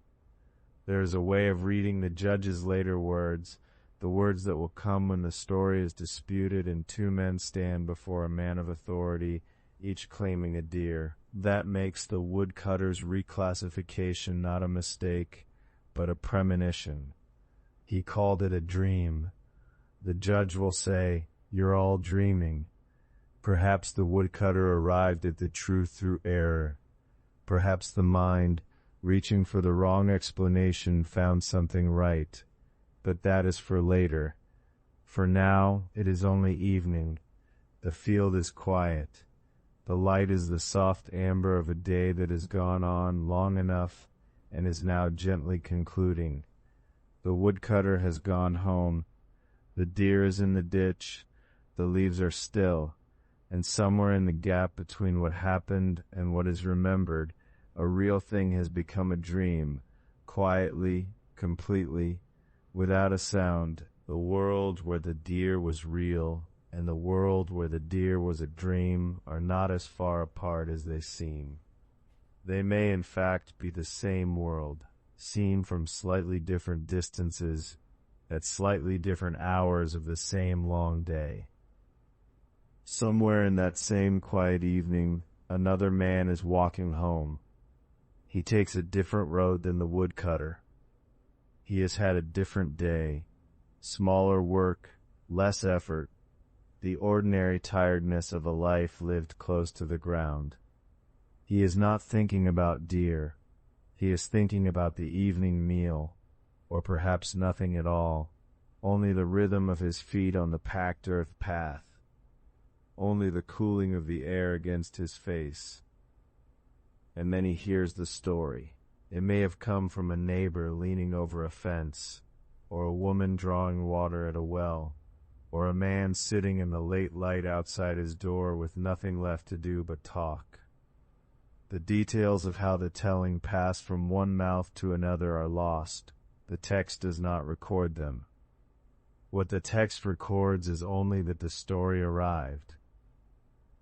There is a way of reading the judge's later words, the words that will come when the story is disputed and two men stand before a man of authority, each claiming a deer. That makes the woodcutter's reclassification not a mistake, but a premonition. He called it a dream. The judge will say, "You're all dreaming." Perhaps the woodcutter arrived at the truth through error. Perhaps the mind, reaching for the wrong explanation, found something right. But that is for later. For now, it is only evening. The field is quiet. The light is the soft amber of a day that has gone on long enough and is now gently concluding. The woodcutter has gone home. The deer is in the ditch. The leaves are still. And somewhere in the gap between what happened and what is remembered, a real thing has become a dream, quietly, completely, without a sound. The world where the deer was real and the world where the deer was a dream are not as far apart as they seem. They may in fact be the same world, seen from slightly different distances, at slightly different hours of the same long day. Somewhere in that same quiet evening, another man is walking home. He takes a different road than the woodcutter. He has had a different day, smaller work, less effort, the ordinary tiredness of a life lived close to the ground. He is not thinking about deer. He is thinking about the evening meal, or perhaps nothing at all, only the rhythm of his feet on the packed earth path, only the cooling of the air against his face. And then he hears the story. It may have come from a neighbor leaning over a fence, or a woman drawing water at a well, or a man sitting in the late light outside his door with nothing left to do but talk. The details of how the telling passed from one mouth to another are lost. The text does not record them. What the text records is only that the story arrived.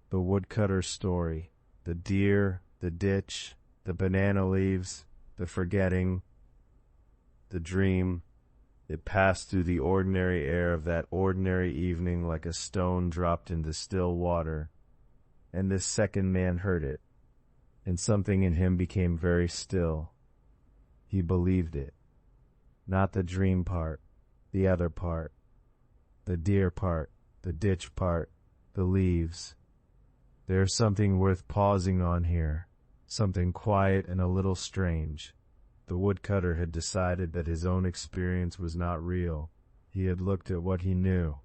The woodcutter's story, the deer, the ditch, the banana leaves, the forgetting, the dream. It passed through the ordinary air of that ordinary evening like a stone dropped into still water. And this second man heard it, and something in him became very still. He believed it. Not the dream part, the other part, the deer part, the ditch part, the leaves. There's something worth pausing on here, something quiet and a little strange. The woodcutter had decided that his own experience was not real. He had looked at what he knew,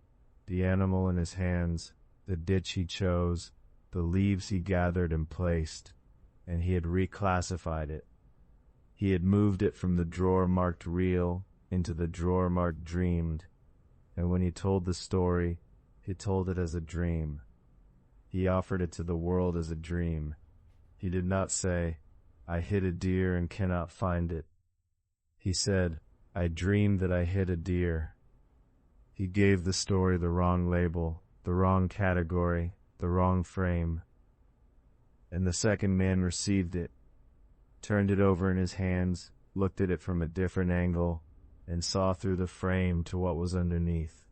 the animal in his hands, the ditch he chose, the leaves he gathered and placed, and he had reclassified it. He had moved it from the drawer marked real into the drawer marked dreamed, and when he told the story, he told it as a dream. He offered it to the world as a dream. He did not say, "I hit a deer and cannot find it." He said, "I dreamed that I hit a deer." He gave the story the wrong label, the wrong category, the wrong frame. And the second man received it, turned it over in his hands, looked at it from a different angle, and saw through the frame to what was underneath.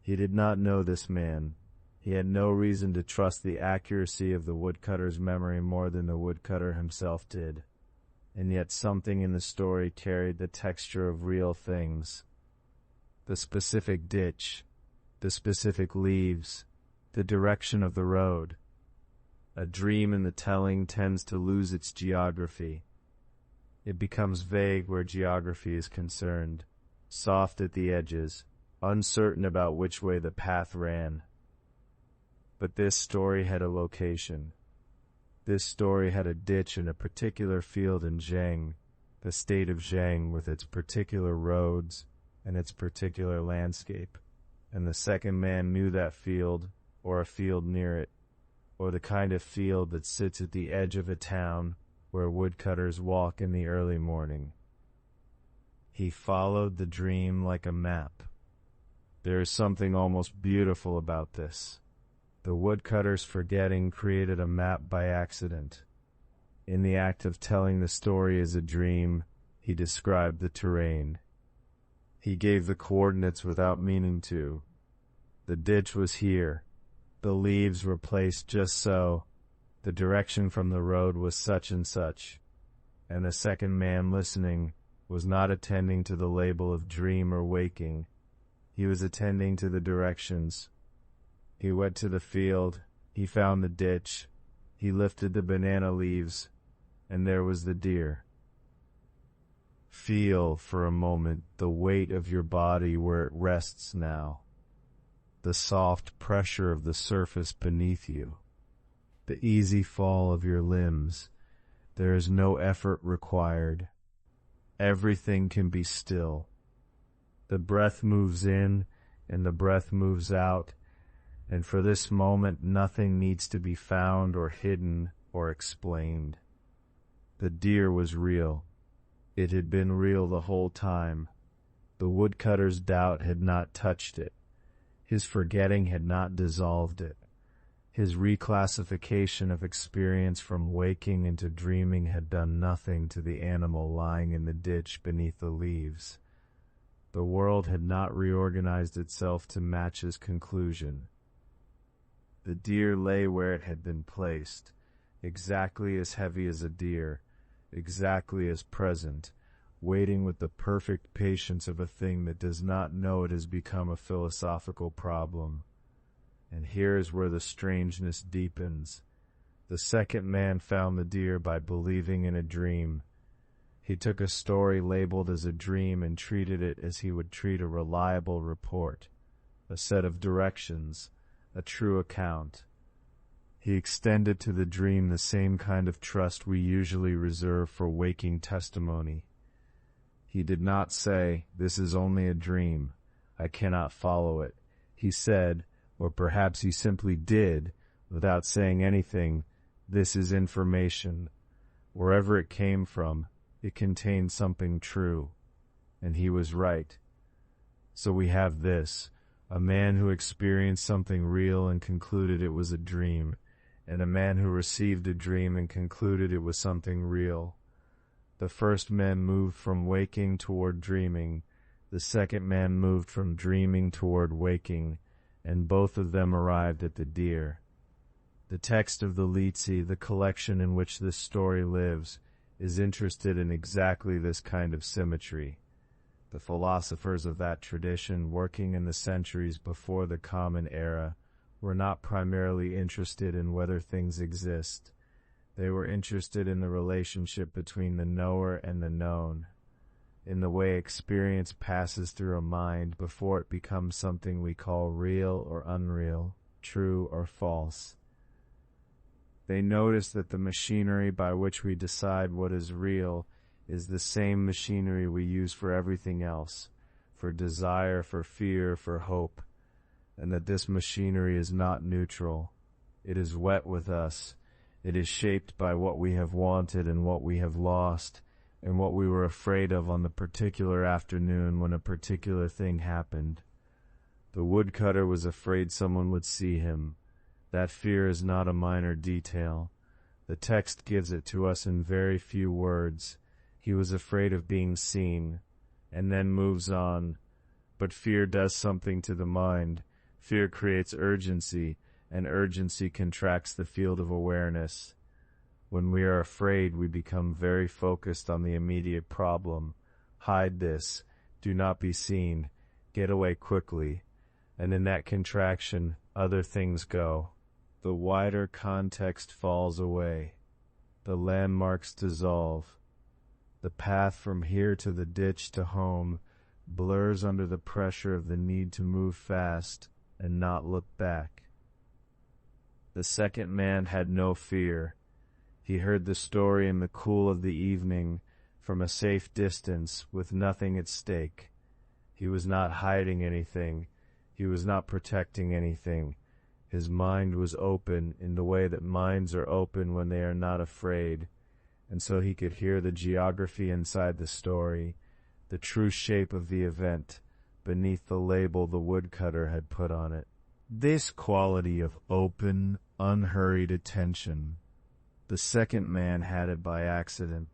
He did not know this man. He had no reason to trust the accuracy of the woodcutter's memory more than the woodcutter himself did. and yet something in the story carried the texture of real things. The specific ditch, the specific leaves, the direction of the road. A dream in the telling tends to lose its geography. It becomes vague where geography is concerned, soft at the edges, uncertain about which way the path ran. But this story had a location. This story had a ditch in a particular field in Zheng, the state of Zheng with its particular roads and its particular landscape. And the second man knew that field, or a field near it, or the kind of field that sits at the edge of a town where woodcutters walk in the early morning. He followed the dream like a map. There is something almost beautiful about this. The woodcutter's forgetting created a map by accident. In the act of telling the story as a dream, he described the terrain. He gave the coordinates without meaning to. The ditch was here. The leaves were placed just so. The direction from the road was such and such. And the second man listening was not attending to the label of dream or waking. He was attending to the directions. He went to the field. He found the ditch. He lifted the banana leaves, and there was the deer. Feel for a moment the weight of your body where it rests now. The soft pressure of the surface beneath you. The easy fall of your limbs. There is no effort required. Everything can be still. The breath moves in and the breath moves out, and for this moment nothing needs to be found or hidden or explained. The deer was real. It had been real the whole time. The woodcutter's doubt had not touched it. His forgetting had not dissolved it. His reclassification of experience from waking into dreaming had done nothing to the animal lying in the ditch beneath the leaves. The world had not reorganized itself to match his conclusion. The deer lay where it had been placed, exactly as heavy as a deer, exactly as present, waiting with the perfect patience of a thing that does not know it has become a philosophical problem. And here is where the strangeness deepens. The second man found the deer by believing in a dream. He took a story labeled as a dream and treated it as he would treat a reliable report, a set of directions, a true account. He extended to the dream the same kind of trust we usually reserve for waking testimony. He did not say, "This is only a dream. I cannot follow it." He said, or perhaps he simply did, without saying anything, "This is information. Wherever it came from, it contained something true." And he was right. So we have this, a man who experienced something real and concluded it was a dream, and a man who received a dream and concluded it was something real. The first man moved from waking toward dreaming. The second man moved from dreaming toward waking, and both of them arrived at the deer. The text of the Liezi, the collection in which this story lives, is interested in exactly this kind of symmetry. The philosophers of that tradition, working in the centuries before the Common Era, were not primarily interested in whether things exist. They were interested in the relationship between the knower and the known, in the way experience passes through a mind before it becomes something we call real or unreal, true or false. They notice that the machinery by which we decide what is real is the same machinery we use for everything else, for desire, for fear, for hope, and that this machinery is not neutral. It is wet with us. It is shaped by what we have wanted and what we have lost, and what we were afraid of on the particular afternoon when a particular thing happened. The woodcutter was afraid someone would see him. That fear is not a minor detail. The text gives it to us in very few words. He was afraid of being seen, and then moves on. But fear does something to the mind. Fear creates urgency, and urgency contracts the field of awareness. When we are afraid, we become very focused on the immediate problem. Hide this, do not be seen, get away quickly, and in that contraction, other things go. The wider context falls away. The landmarks dissolve. The path from here to the ditch to home blurs under the pressure of the need to move fast and not look back. The second man had no fear. He heard the story in the cool of the evening, from a safe distance, with nothing at stake. He was not hiding anything. He was not protecting anything. His mind was open in the way that minds are open when they are not afraid, and so he could hear the geography inside the story, the true shape of the event, beneath the label the woodcutter had put on it. This quality of open, unhurried attention, the second man had it by accident.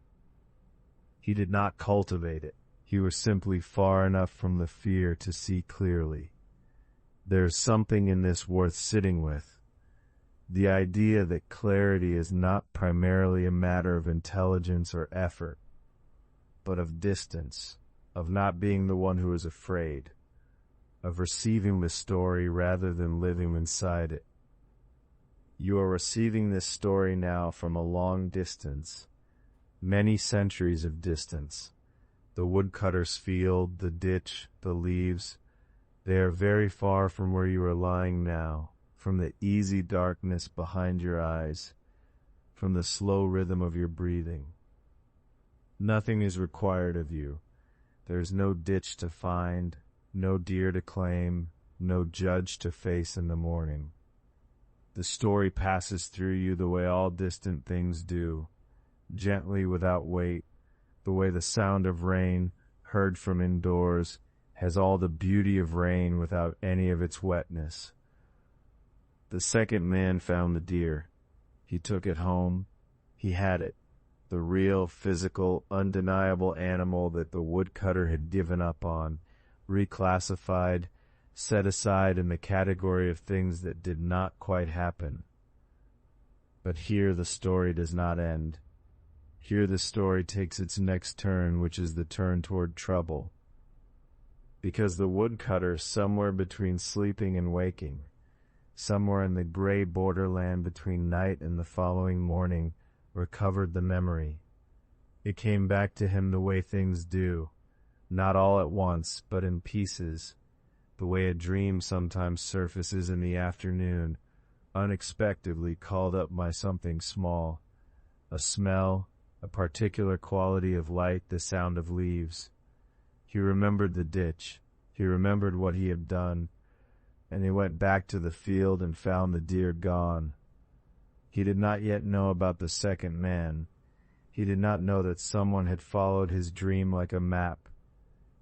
He did not cultivate it. He was simply far enough from the fear to see clearly. There's something in this worth sitting with. The idea that clarity is not primarily a matter of intelligence or effort, but of distance, of not being the one who is afraid, of receiving the story rather than living inside it. You are receiving this story now from a long distance, many centuries of distance. The woodcutter's field, the ditch, the leaves, they are very far from where you are lying now, from the easy darkness behind your eyes, from the slow rhythm of your breathing. Nothing is required of you. There is no ditch to find, no deer to claim, no judge to face in the morning. The story passes through you the way all distant things do, gently without weight, the way the sound of rain, heard from indoors, has all the beauty of rain without any of its wetness. The second man found the deer. He took it home. He had it, the real, physical, undeniable animal that the woodcutter had given up on, reclassified, set aside in the category of things that did not quite happen. But here the story does not end. Here the story takes its next turn, which is the turn toward trouble. Because the woodcutter, somewhere between sleeping and waking, somewhere in the gray borderland between night and the following morning, recovered the memory. It came back to him the way things do, not all at once, but in pieces, the way a dream sometimes surfaces in the afternoon, unexpectedly called up by something small, a smell, a particular quality of light, the sound of leaves. He remembered the ditch. He remembered what he had done, and he went back to the field and found the deer gone. He did not yet know about the second man. He did not know that someone had followed his dream like a map.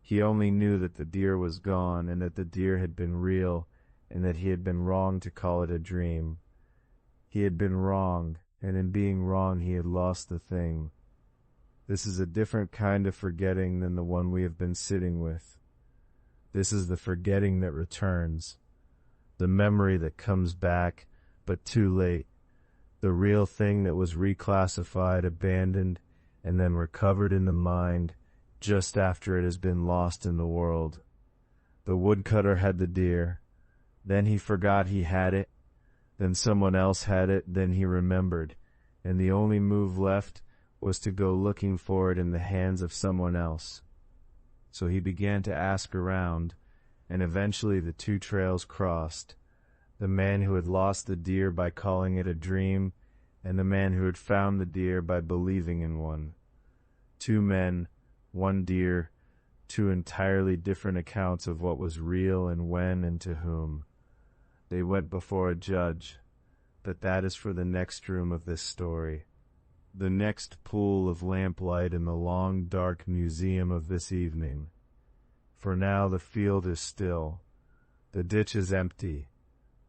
He only knew that the deer was gone, and that the deer had been real, and that he had been wrong to call it a dream. He had been wrong, and in being wrong he had lost the thing. This is a different kind of forgetting than the one we have been sitting with. This is the forgetting that returns, the memory that comes back, but too late, the real thing that was reclassified, abandoned, and then recovered in the mind just after it has been lost in the world. The woodcutter had the deer, then he forgot he had it, then someone else had it, then he remembered, and the only move left was to go looking for it in the hands of someone else. So he began to ask around, and eventually the two trails crossed, the man who had lost the deer by calling it a dream, and the man who had found the deer by believing in one. Two men, one deer, two entirely different accounts of what was real and when and to whom. They went before a judge, but that is for the next room of this story. The next pool of lamplight in the long, dark museum of this evening. For now the field is still. The ditch is empty.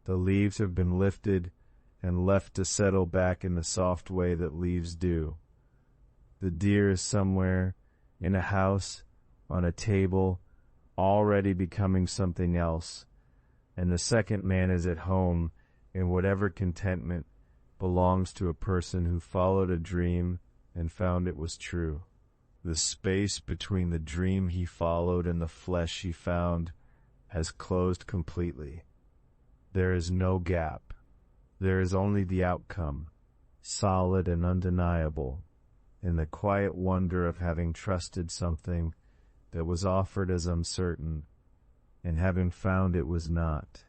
The leaves have been lifted and left to settle back in the soft way that leaves do. The deer is somewhere, in a house, on a table, already becoming something else, and the second man is at home in whatever contentment, belongs to a person who followed a dream and found it was true. The space between the dream he followed and the flesh he found has closed completely. There is no gap. There is only the outcome, solid and undeniable, in the quiet wonder of having trusted something that was offered as uncertain, and having found it was not.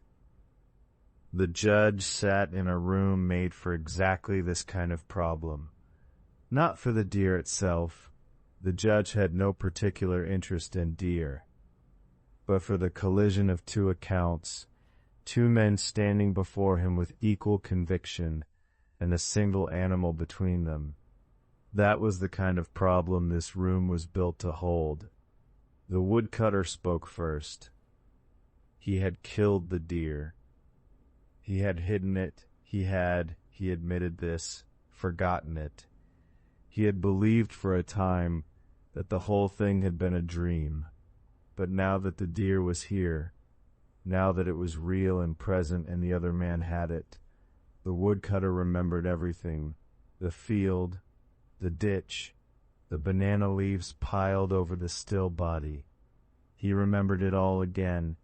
The judge sat in a room made for exactly this kind of problem. Not for the deer itself. The judge had no particular interest in deer, but for the collision of two accounts, two men standing before him with equal conviction, and a single animal between them. That was the kind of problem this room was built to hold. The woodcutter spoke first. He had killed the deer. He had hidden it. He admitted this, forgotten it. He had believed for a time that the whole thing had been a dream. But now that the deer was here, now that it was real and present and the other man had it, the woodcutter remembered everything. The field, the ditch, the banana leaves piled over the still body. He remembered it all again,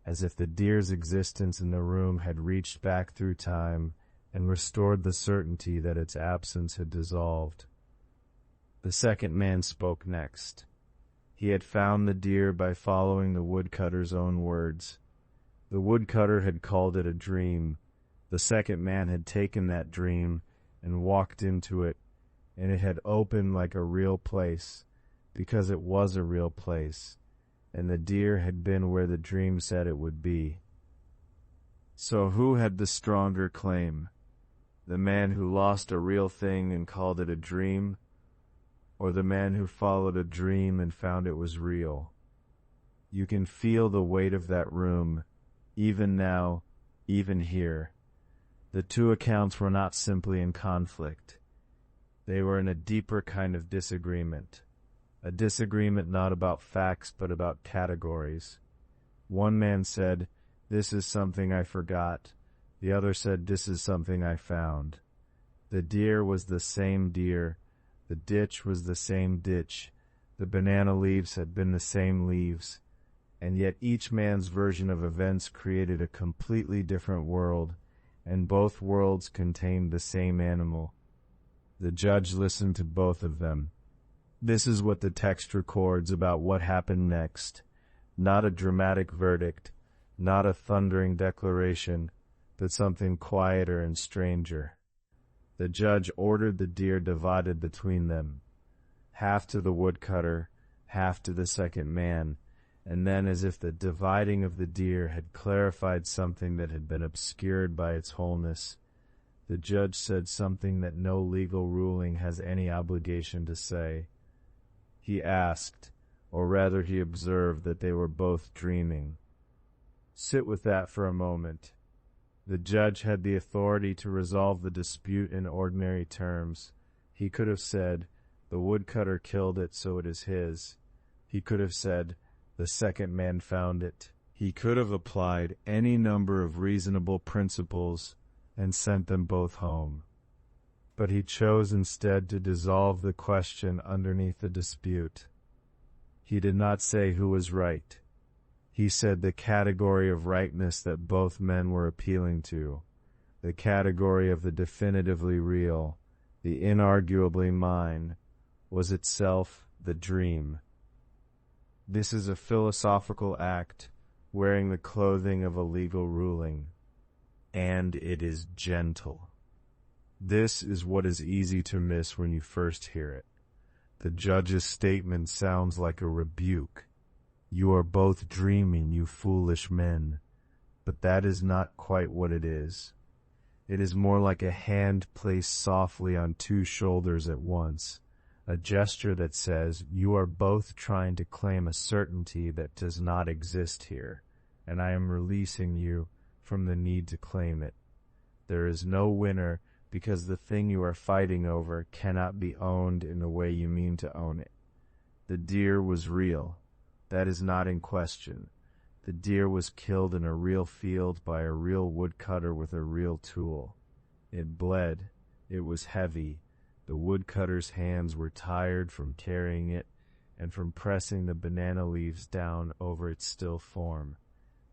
as if the deer's existence in the room had reached back through time and restored the certainty that its absence had dissolved. The second man spoke next. He had found the deer by following the woodcutter's own words. The woodcutter had called it a dream. The second man had taken that dream and walked into it, and it had opened like a real place, because it was a real place, and the deer had been where the dream said it would be. So who had the stronger claim? The man who lost a real thing and called it a dream, or the man who followed a dream and found it was real? You can feel the weight of that room, even now, even here. The two accounts were not simply in conflict. They were in a deeper kind of disagreement. A disagreement not about facts but about categories. One man said, "This is something I forgot." The other said, "This is something I found." The deer was the same deer. The ditch was the same ditch. The banana leaves had been the same leaves. And yet each man's version of events created a completely different world, and both worlds contained the same animal. The judge listened to both of them. This is what the text records about what happened next. Not a dramatic verdict, not a thundering declaration, but something quieter and stranger. The judge ordered the deer divided between them, half to the woodcutter, half to the second man, and then, as if the dividing of the deer had clarified something that had been obscured by its wholeness, the judge said something that no legal ruling has any obligation to say. He asked, or rather he observed, that they were both dreaming. Sit with that for a moment. The judge had the authority to resolve the dispute in ordinary terms. He could have said, "The woodcutter killed it, so it is his." He could have said, "The second man found it." He could have applied any number of reasonable principles and sent them both home. But he chose instead to dissolve the question underneath the dispute. He did not say who was right. He said the category of rightness that both men were appealing to, the category of the definitively real, the inarguably mine, was itself the dream. This is a philosophical act, wearing the clothing of a legal ruling, and it is gentle. This is what is easy to miss when you first hear it. The judge's statement sounds like a rebuke. You are both dreaming, you foolish men. But that is not quite what it is. It is more like a hand placed softly on two shoulders at once, a gesture that says, you are both trying to claim a certainty that does not exist here, and I am releasing you from the need to claim it. There is no winner because the thing you are fighting over cannot be owned in the way you mean to own it. The deer was real. That is not in question. The deer was killed in a real field by a real woodcutter with a real tool. It bled. It was heavy. The woodcutter's hands were tired from carrying it and from pressing the banana leaves down over its still form.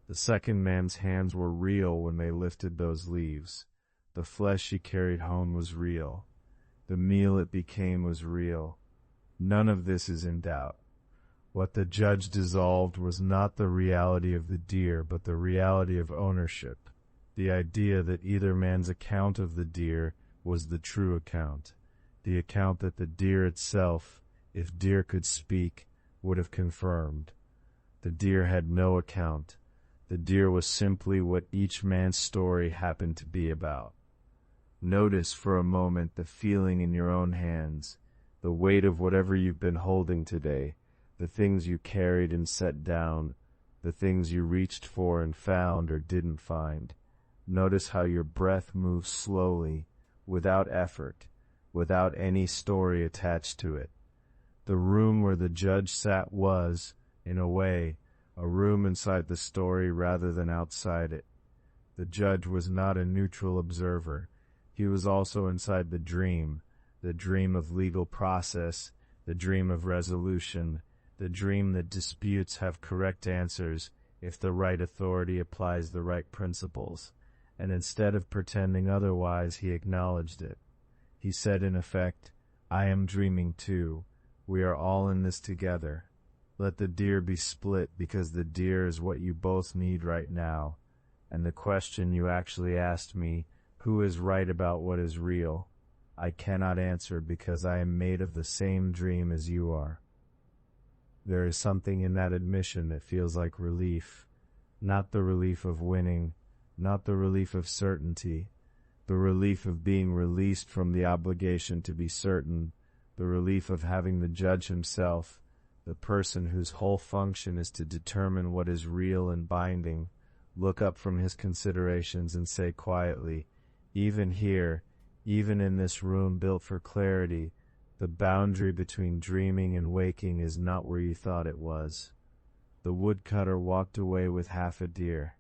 The second man's hands were real when they lifted those leaves. The flesh he carried home was real. The meal it became was real. None of this is in doubt. What the judge dissolved was not the reality of the deer, but the reality of ownership. The idea that either man's account of the deer was the true account. The account that the deer itself, if deer could speak, would have confirmed. The deer had no account. The deer was simply what each man's story happened to be about. Notice for a moment the feeling in your own hands, the weight of whatever you've been holding today, the things you carried and set down, the things you reached for and found or didn't find. Notice how your breath moves slowly, without effort, without any story attached to it. The room where the judge sat was, in a way, a room inside the story rather than outside it. The judge was not a neutral observer. He was also inside the dream of legal process, the dream of resolution, the dream that disputes have correct answers if the right authority applies the right principles. And instead of pretending otherwise, he acknowledged it. He said in effect, "I am dreaming too. We are all in this together. Let the deer be split because the deer is what you both need right now. And the question you actually asked me, who is right about what is real, I cannot answer because I am made of the same dream as you are." There is something in that admission that feels like relief, not the relief of winning, not the relief of certainty, the relief of being released from the obligation to be certain, the relief of having the judge himself, the person whose whole function is to determine what is real and binding, look up from his considerations and say quietly, "Even here, even in this room built for clarity, the boundary between dreaming and waking is not where you thought it was." The woodcutter walked away with half a deer.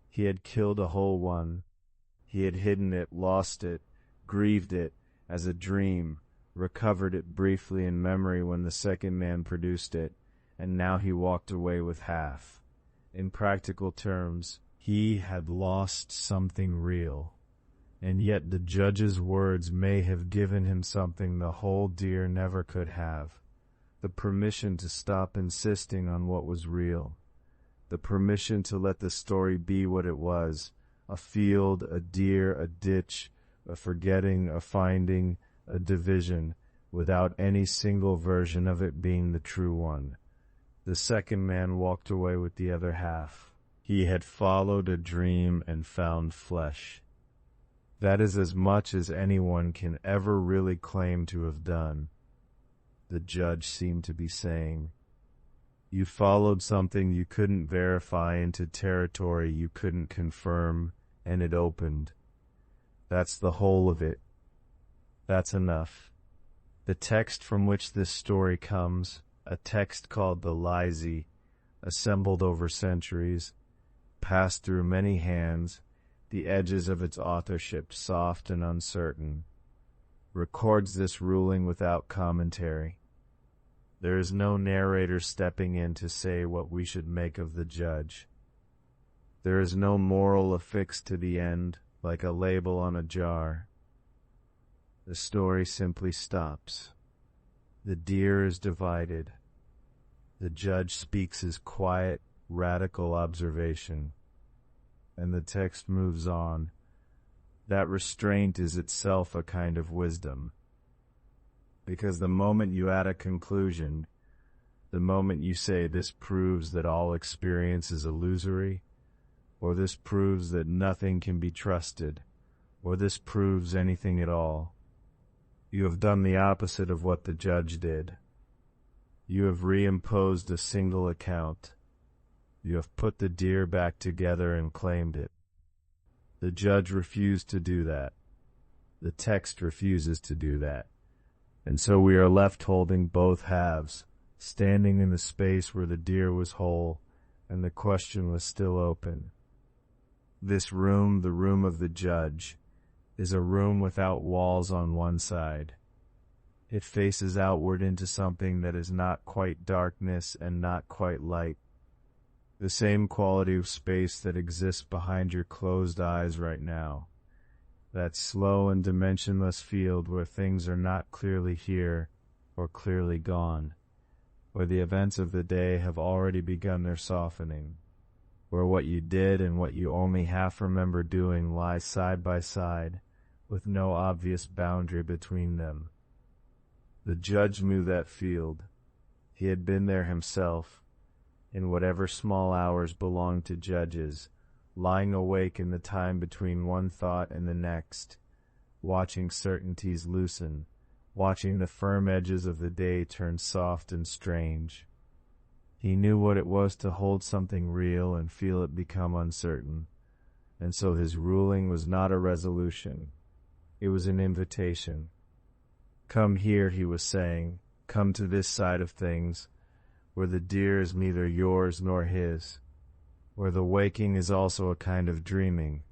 He had killed a whole one. He had hidden it, lost it, grieved it as a dream, recovered it briefly in memory when the second man produced it, and now he walked away with half. In practical terms, he had lost something real. And yet the judge's words may have given him something the whole deer never could have. The permission to stop insisting on what was real. The permission to let the story be what it was. A field, a deer, a ditch, a forgetting, a finding, a division, without any single version of it being the true one. The second man walked away with the other half. He had followed a dream and found flesh. That is as much as anyone can ever really claim to have done. The judge seemed to be saying, "You followed something you couldn't verify into territory you couldn't confirm, and it opened. That's the whole of it. That's enough." The text from which this story comes, a text called the Liezi, assembled over centuries, passed through many hands, the edges of its authorship soft and uncertain, records this ruling without commentary. There is no narrator stepping in to say what we should make of the judge. There is no moral affixed to the end, like a label on a jar. The story simply stops. The deer is divided. The judge speaks his quiet, radical observation, and the text moves on. That restraint is itself a kind of wisdom. Because the moment you add a conclusion, the moment you say this proves that all experience is illusory, or this proves that nothing can be trusted, or this proves anything at all, you have done the opposite of what the judge did. You have reimposed a single account. You have put the deer back together and claimed it. The judge refused to do that. The text refuses to do that. And so we are left holding both halves, standing in the space where the deer was whole and the question was still open. This room, the room of the judge, is a room without walls on one side. It faces outward into something that is not quite darkness and not quite light. The same quality of space that exists behind your closed eyes right now. That slow and dimensionless field where things are not clearly here or clearly gone, where the events of the day have already begun their softening, where what you did and what you only half remember doing lie side by side, with no obvious boundary between them. The judge knew that field. He had been there himself, in whatever small hours belonged to judges, lying awake in the time between one thought and the next, watching certainties loosen, watching the firm edges of the day turn soft and strange. He knew what it was to hold something real and feel it become uncertain, and so his ruling was not a resolution. It was an invitation. Come here, he was saying, come to this side of things, where the deer is neither yours nor his, where the waking is also a kind of dreaming,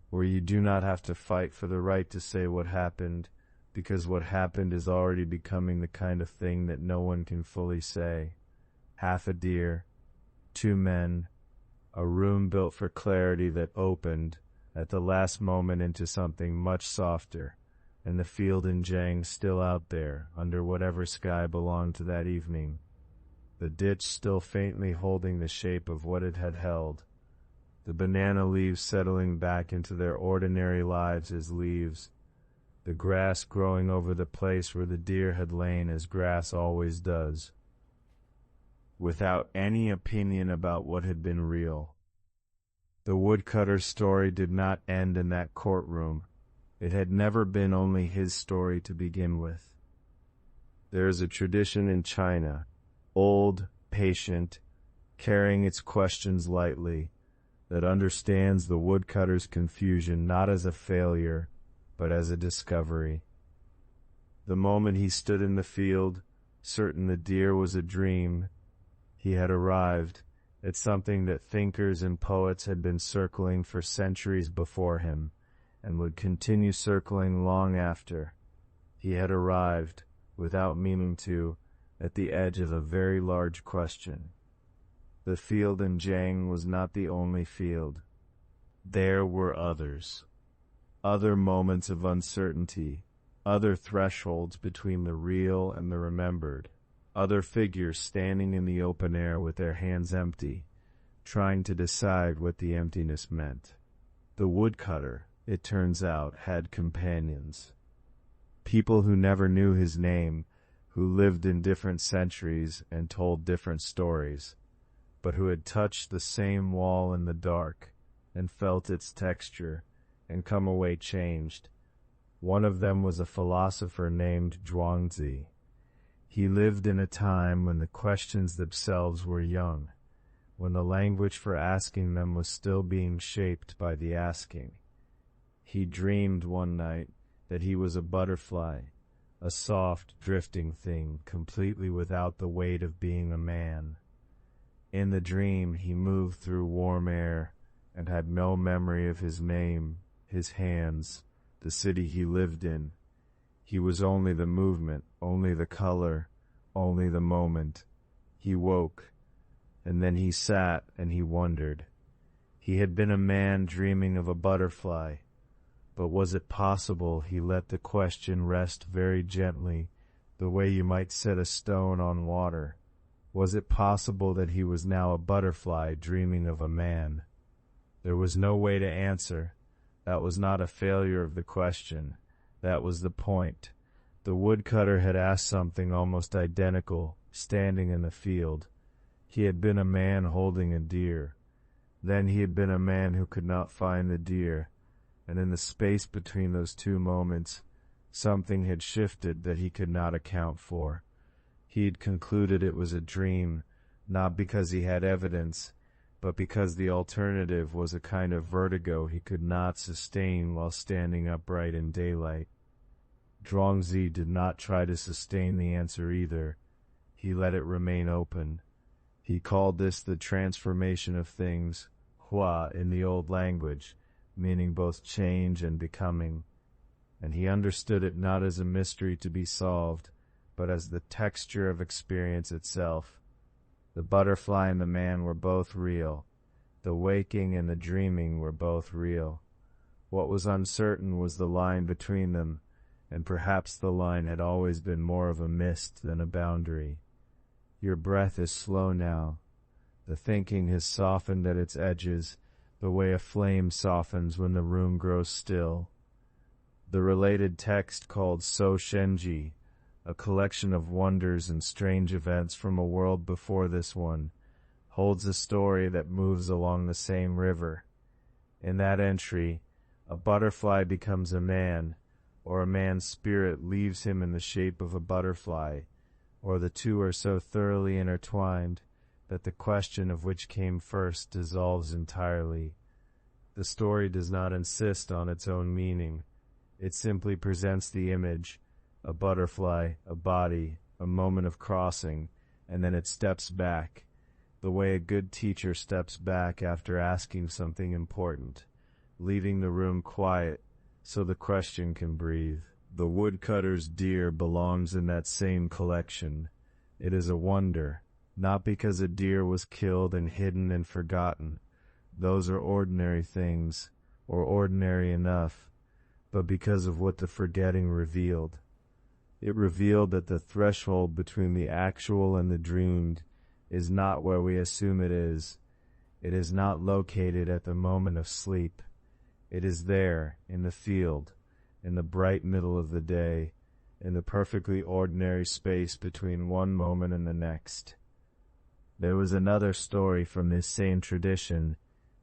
where you do not have to fight for the right to say what happened, because what happened is already becoming the kind of thing that no one can fully say. Half a deer, 2 men, a room built for clarity that opened at the last moment into something much softer, and the field in Zhang still out there, under whatever sky belonged to that evening. The ditch still faintly holding the shape of what it had held. The banana leaves settling back into their ordinary lives as leaves. The grass growing over the place where the deer had lain as grass always does. Without any opinion about what had been real. The woodcutter's story did not end in that courtroom. It had never been only his story to begin with. There is a tradition in China, old, patient, carrying its questions lightly, that understands the woodcutter's confusion not as a failure, but as a discovery. The moment he stood in the field, certain the deer was a dream, he had arrived at something that thinkers and poets had been circling for centuries before him, and would continue circling long after. He had arrived, without meaning to, at the edge of a very large question. The field in Zhang was not the only field. There were others. Other moments of uncertainty, other thresholds between the real and the remembered, other figures standing in the open air with their hands empty, trying to decide what the emptiness meant. The woodcutter, it turns out, had companions. People who never knew his name, who lived in different centuries and told different stories, but who had touched the same wall in the dark and felt its texture and come away changed. One of them was a philosopher named Zhuangzi. He lived in a time when the questions themselves were young, when the language for asking them was still being shaped by the asking. He dreamed one night that he was a butterfly, a soft, drifting thing, completely without the weight of being a man. In the dream, he moved through warm air and had no memory of his name, his hands, the city he lived in. He was only the movement, only the color, only the moment. He woke, and then he sat and he wondered. He had been a man dreaming of a butterfly, but was it possible he let the question rest very gently, the way you might set a stone on water? Was it possible that he was now a butterfly dreaming of a man? There was no way to answer. That was not a failure of the question. That was the point. The woodcutter had asked something almost identical, standing in the field. He had been a man holding a deer. Then he had been a man who could not find the deer, and in the space between those two moments, something had shifted that he could not account for. He had concluded it was a dream, not because he had evidence, but because the alternative was a kind of vertigo he could not sustain while standing upright in daylight. Zhuangzi did not try to sustain the answer either. He let it remain open. He called this the transformation of things, hua in the old language, meaning both change and becoming, and he understood it not as a mystery to be solved, but as the texture of experience itself. The butterfly and the man were both real. The waking and the dreaming were both real. What was uncertain was the line between them, and perhaps the line had always been more of a mist than a boundary. Your breath is slow now. The thinking has softened at its edges, the way a flame softens when the room grows still. The related text called So Shenji, a collection of wonders and strange events from a world before this one, holds a story that moves along the same river. In that entry, a butterfly becomes a man, or a man's spirit leaves him in the shape of a butterfly, or the two are so thoroughly intertwined that the question of which came first dissolves entirely. The story does not insist on its own meaning. It simply presents the image, a butterfly, a body, a moment of crossing, and then it steps back, the way a good teacher steps back after asking something important, leaving the room quiet so the question can breathe. The woodcutter's deer belongs in that same collection. It is a wonder, not because a deer was killed and hidden and forgotten. Those are ordinary things, or ordinary enough, but because of what the forgetting revealed. It revealed that the threshold between the actual and the dreamed is not where we assume it is. It is not located at the moment of sleep. It is there, in the field, in the bright middle of the day, in the perfectly ordinary space between one moment and the next. There was another story from this same tradition,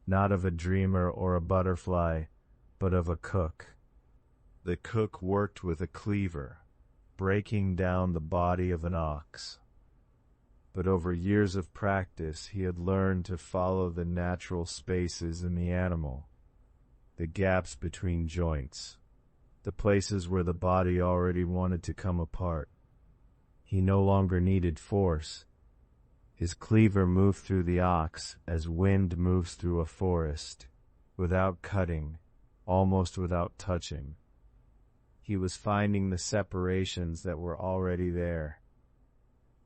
not of a dreamer or a butterfly, but of a cook. The cook worked with a cleaver, breaking down the body of an ox. But over years of practice, he had learned to follow the natural spaces in the animal, the gaps between joints, the places where the body already wanted to come apart. He no longer needed force. His cleaver moved through the ox as wind moves through a forest, without cutting, almost without touching. He was finding the separations that were already there.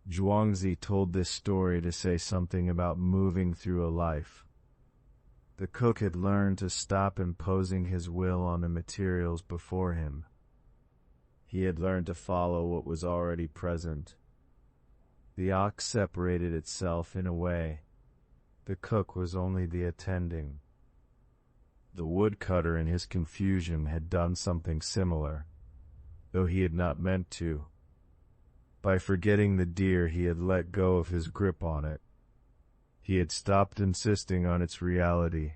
Zhuangzi told this story to say something about moving through a life. The cook had learned to stop imposing his will on the materials before him. He had learned to follow what was already present. The ox separated itself in a way. The cook was only the attending. The woodcutter in his confusion had done something similar, though he had not meant to. By forgetting the deer, he had let go of his grip on it. He had stopped insisting on its reality,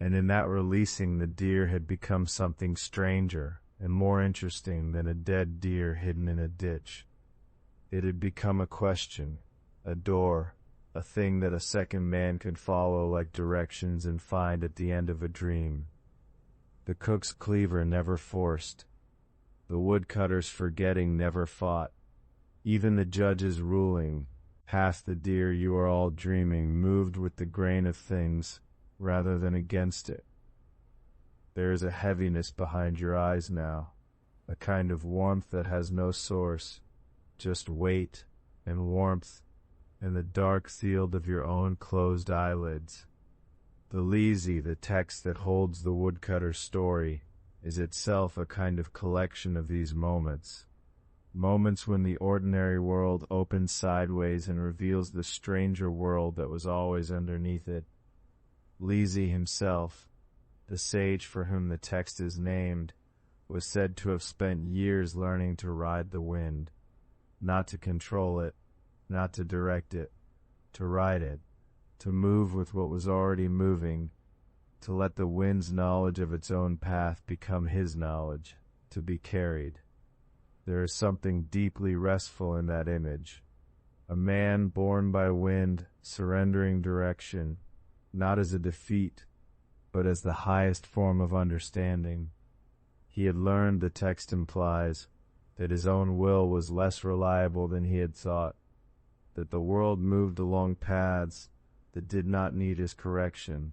and in that releasing the deer had become something stranger and more interesting than a dead deer hidden in a ditch. It had become a question, a door, a thing that a second man could follow like directions and find at the end of a dream. The cook's cleaver never forced. The woodcutter's forgetting never fought. Even the judge's ruling, "Past the deer you are all dreaming," moved with the grain of things rather than against it. There is a heaviness behind your eyes now, a kind of warmth that has no source, just weight and warmth and the dark field of your own closed eyelids. The Liezi, the text that holds the woodcutter's story, is itself a kind of collection of these moments. Moments when the ordinary world opens sideways and reveals the stranger world that was always underneath it. Liezi himself, the sage for whom the text is named, was said to have spent years learning to ride the wind, not to control it, not to direct it, to ride it, to move with what was already moving, to let the wind's knowledge of its own path become his knowledge, to be carried. There is something deeply restful in that image. A man born by wind, surrendering direction, not as a defeat, but as the highest form of understanding. He had learned, the text implies, that his own will was less reliable than he had thought, that the world moved along paths that did not need his correction,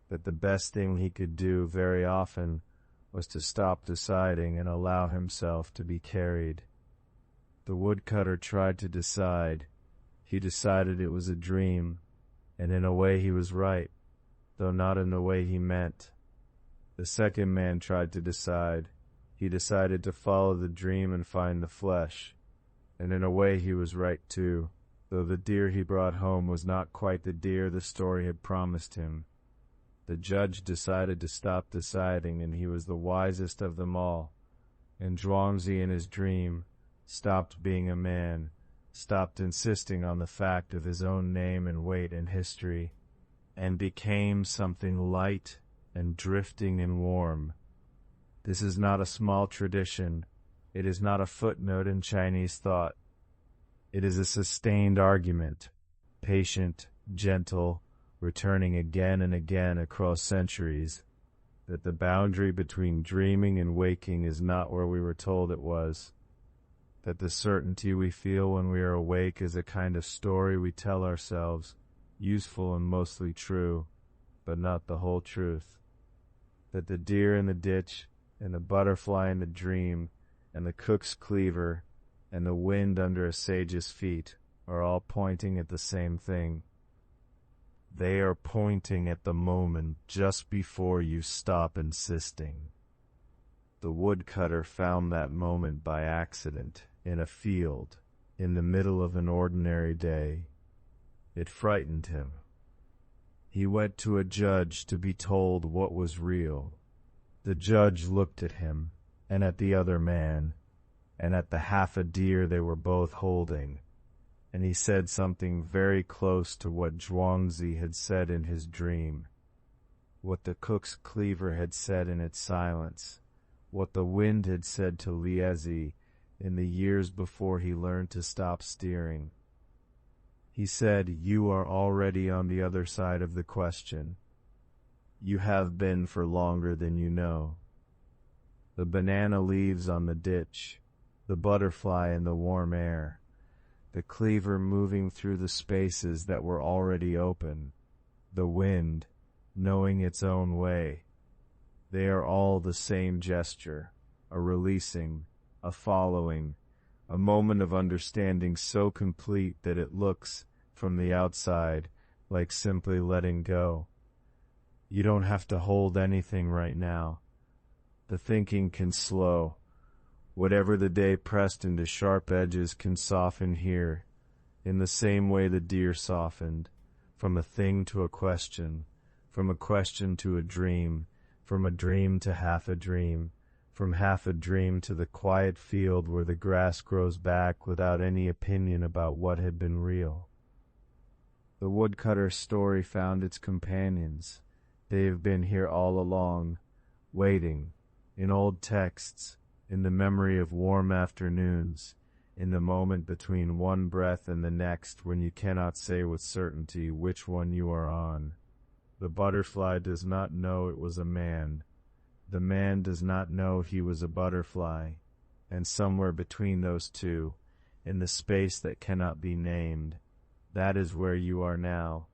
that the best thing he could do very often was to stop deciding and allow himself to be carried. The woodcutter tried to decide. He decided it was a dream, and in a way he was right, though not in the way he meant. The second man tried to decide. He decided to follow the dream and find the flesh, and in a way he was right too, though the deer he brought home was not quite the deer the story had promised him. The judge decided to stop deciding, and he was the wisest of them all. And Zhuangzi in his dream stopped being a man, stopped insisting on the fact of his own name and weight in history, and became something light and drifting and warm. This is not a small tradition. It is not a footnote in Chinese thought. It is a sustained argument, patient, gentle, returning again and again across centuries, that the boundary between dreaming and waking is not where we were told it was, that the certainty we feel when we are awake is a kind of story we tell ourselves, useful and mostly true, but not the whole truth, that the deer in the ditch and the butterfly in the dream and the cook's cleaver and the wind under a sage's feet are all pointing at the same thing. They are pointing at the moment just before you stop insisting. The woodcutter found that moment by accident, in a field, in the middle of an ordinary day. It frightened him. He went to a judge to be told what was real. The judge looked at him, and at the other man, and at the half a deer they were both holding, and he said something very close to what Zhuangzi had said in his dream, what the cook's cleaver had said in its silence, what the wind had said to Liezi in the years before he learned to stop steering. He said, "You are already on the other side of the question. You have been for longer than you know." The banana leaves on the ditch, the butterfly in the warm air, the cleaver moving through the spaces that were already open, the wind, knowing its own way. They are all the same gesture, a releasing, a following, a moment of understanding so complete that it looks, from the outside, like simply letting go. You don't have to hold anything right now. The thinking can slow. Whatever the day pressed into sharp edges can soften here, in the same way the deer softened, from a thing to a question, from a question to a dream, from a dream to half a dream, from half a dream to the quiet field where the grass grows back without any opinion about what had been real. The woodcutter's story found its companions. They have been here all along, waiting, in old texts, in the memory of warm afternoons, in the moment between one breath and the next when you cannot say with certainty which one you are on. The butterfly does not know it was a man. The man does not know he was a butterfly, and somewhere between those two, in the space that cannot be named, that is where you are now.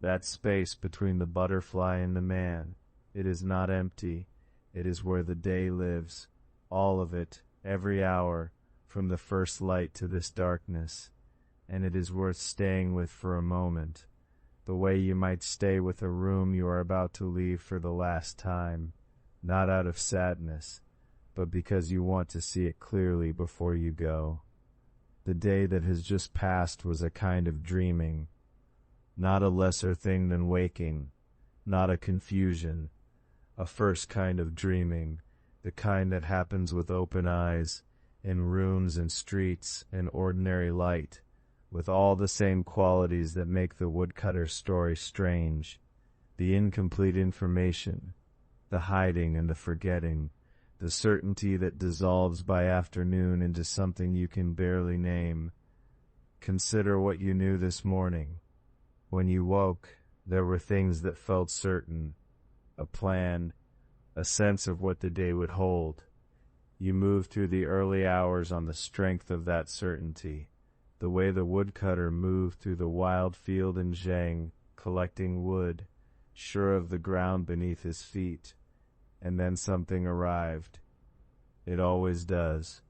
That space between the butterfly and the man, it is not empty. It is where the day lives, all of it, every hour, from the first light to this darkness, and it is worth staying with for a moment, the way you might stay with a room you are about to leave for the last time, not out of sadness, but because you want to see it clearly before you go. The day that has just passed was a kind of dreaming, not a lesser thing than waking, not a confusion, a first kind of dreaming, the kind that happens with open eyes, in rooms and streets and ordinary light, with all the same qualities that make the woodcutter's story strange, the incomplete information, the hiding and the forgetting, the certainty that dissolves by afternoon into something you can barely name. Consider what you knew this morning. When you woke, there were things that felt certain, a plan, a sense of what the day would hold. You moved through the early hours on the strength of that certainty, the way the woodcutter moved through the wild field in Zhang, collecting wood, sure of the ground beneath his feet, and then something arrived. It always does.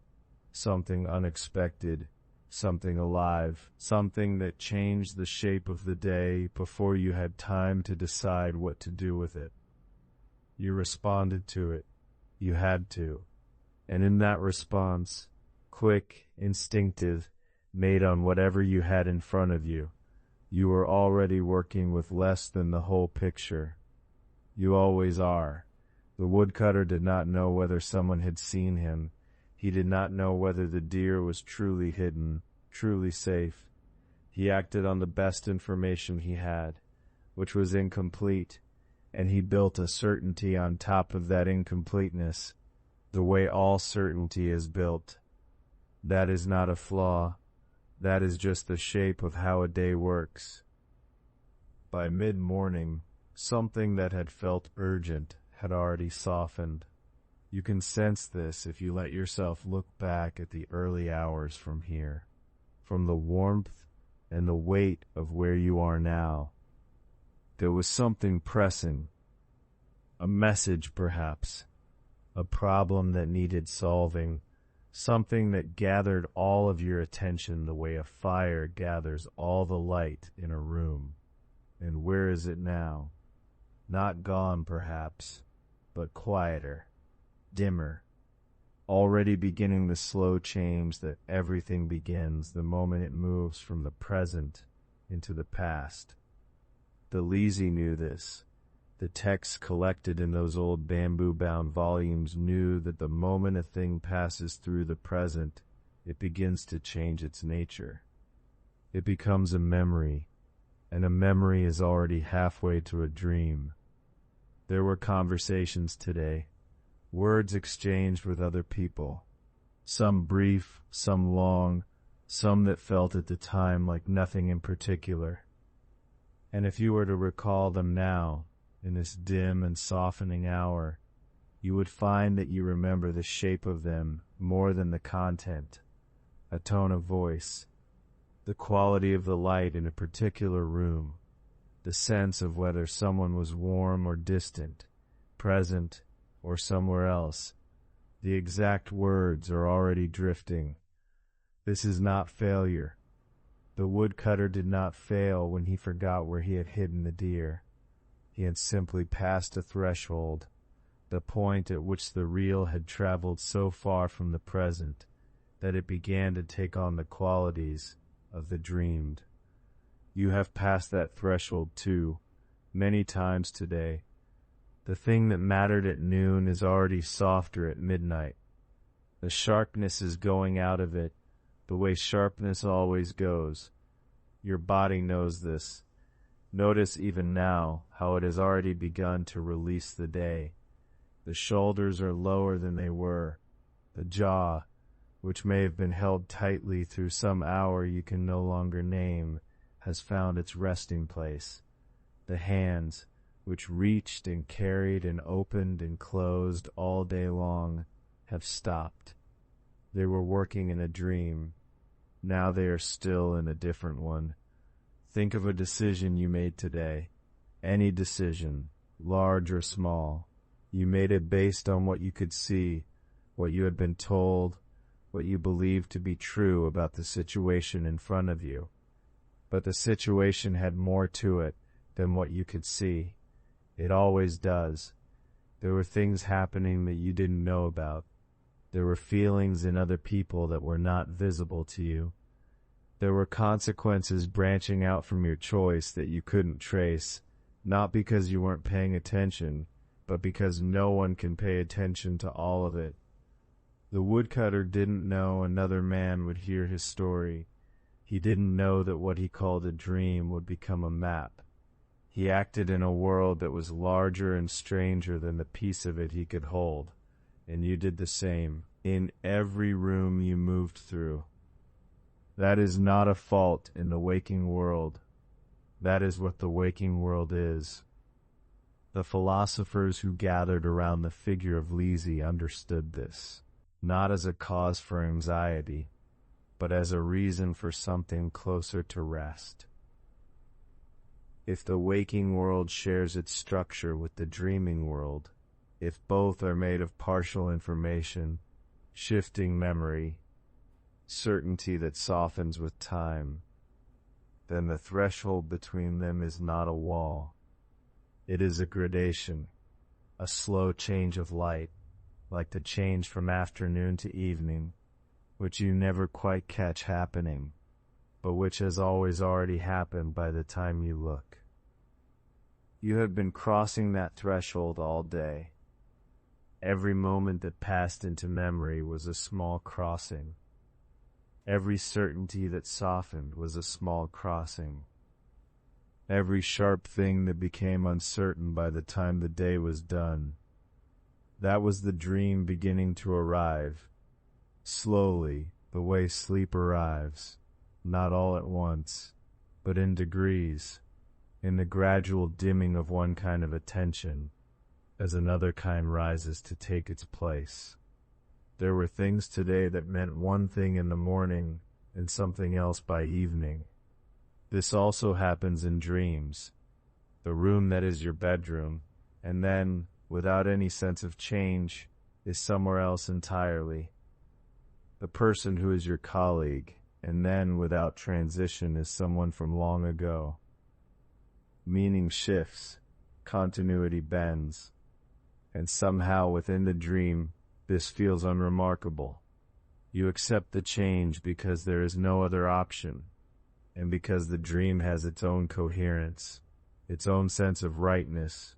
Something unexpected, something alive, something that changed the shape of the day before you had time to decide what to do with it. You responded to it. You had to. And in that response, quick, instinctive, made on whatever you had in front of you, you were already working with less than the whole picture. You always are. The woodcutter did not know whether someone had seen him. He did not know whether the deer was truly hidden, truly safe. He acted on the best information he had, which was incomplete, and he built a certainty on top of that incompleteness, the way all certainty is built. That is not a flaw. That is just the shape of how a day works. By mid-morning, something that had felt urgent had already softened. You can sense this if you let yourself look back at the early hours from here, from the warmth and the weight of where you are now. There was something pressing, a message perhaps, a problem that needed solving, something that gathered all of your attention the way a fire gathers all the light in a room. And where is it now? Not gone perhaps, but quieter, dimmer, already beginning the slow change that everything begins the moment it moves from the present into the past. The Liezi knew this. The texts collected in those old bamboo-bound volumes knew that the moment a thing passes through the present, it begins to change its nature. It becomes a memory, and a memory is already halfway to a dream. There were conversations today, words exchanged with other people, some brief, some long, some that felt at the time like nothing in particular. And if you were to recall them now, in this dim and softening hour, you would find that you remember the shape of them more than the content, a tone of voice, the quality of the light in a particular room, the sense of whether someone was warm or distant, present or somewhere else. The exact words are already drifting. This is not failure. The woodcutter did not fail when he forgot where he had hidden the deer. He had simply passed a threshold, the point at which the real had traveled so far from the present that it began to take on the qualities of the dreamed. You have passed that threshold too, many times today. The thing that mattered at noon is already softer at midnight. The sharpness is going out of it, the way sharpness always goes. Your body knows this. Notice even now how it has already begun to release the day. The shoulders are lower than they were. The jaw, which may have been held tightly through some hour you can no longer name, has found its resting place. The hands, which reached and carried and opened and closed all day long, have stopped. They were working in a dream. Now they are still in a different one. Think of a decision you made today. Any decision, large or small. You made it based on what you could see, what you had been told, what you believed to be true about the situation in front of you. But the situation had more to it than what you could see. It always does. There were things happening that you didn't know about. There were feelings in other people that were not visible to you. There were consequences branching out from your choice that you couldn't trace, not because you weren't paying attention, but because no one can pay attention to all of it. The woodcutter didn't know another man would hear his story. He didn't know that what he called a dream would become a map. He acted in a world that was larger and stranger than the piece of it he could hold, and you did the same, in every room you moved through. That is not a fault in the waking world. That is what the waking world is. The philosophers who gathered around the figure of Liezi understood this, not as a cause for anxiety, but as a reason for something closer to rest. If the waking world shares its structure with the dreaming world, if both are made of partial information, shifting memory, certainty that softens with time, then the threshold between them is not a wall. It is a gradation, a slow change of light, like the change from afternoon to evening, which you never quite catch happening, but which has always already happened by the time you look. You had been crossing that threshold all day. Every moment that passed into memory was a small crossing. Every certainty that softened was a small crossing. Every sharp thing that became uncertain by the time the day was done. That was the dream beginning to arrive, slowly, the way sleep arrives, not all at once, but in degrees, in the gradual dimming of one kind of attention, as another kind rises to take its place. There were things today that meant one thing in the morning and something else by evening. This also happens in dreams, the room that is your bedroom, and then, without any sense of change, is somewhere else entirely. The person who is your colleague, and then, without transition, is someone from long ago. Meaning shifts, continuity bends, and somehow within the dream, this feels unremarkable. You accept the change because there is no other option, and because the dream has its own coherence, its own sense of rightness,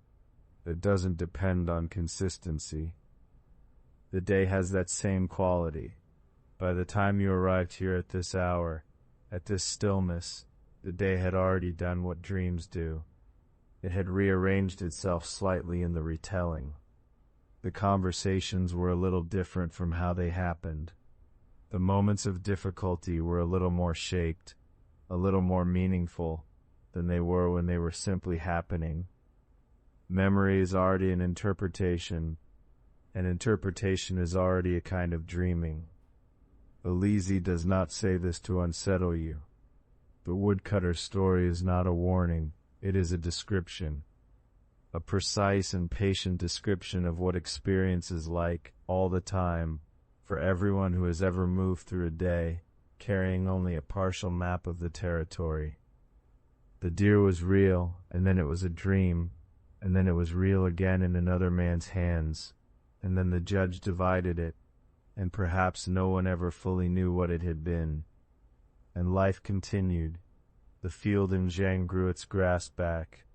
that doesn't depend on consistency. The day has that same quality. By the time you arrived here at this hour, at this stillness, the day had already done what dreams do. It had rearranged itself slightly in the retelling. The conversations were a little different from how they happened. The moments of difficulty were a little more shaped, a little more meaningful than they were when they were simply happening. Memory is already an interpretation, and interpretation is already a kind of dreaming. Liezi does not say this to unsettle you. The woodcutter's story is not a warning, it is a description. A precise and patient description of what experience is like, all the time, for everyone who has ever moved through a day, carrying only a partial map of the territory. The deer was real, and then it was a dream, and then it was real again in another man's hands, and then the judge divided it, and perhaps no one ever fully knew what it had been. And life continued. The field in Zhang grew its grass back.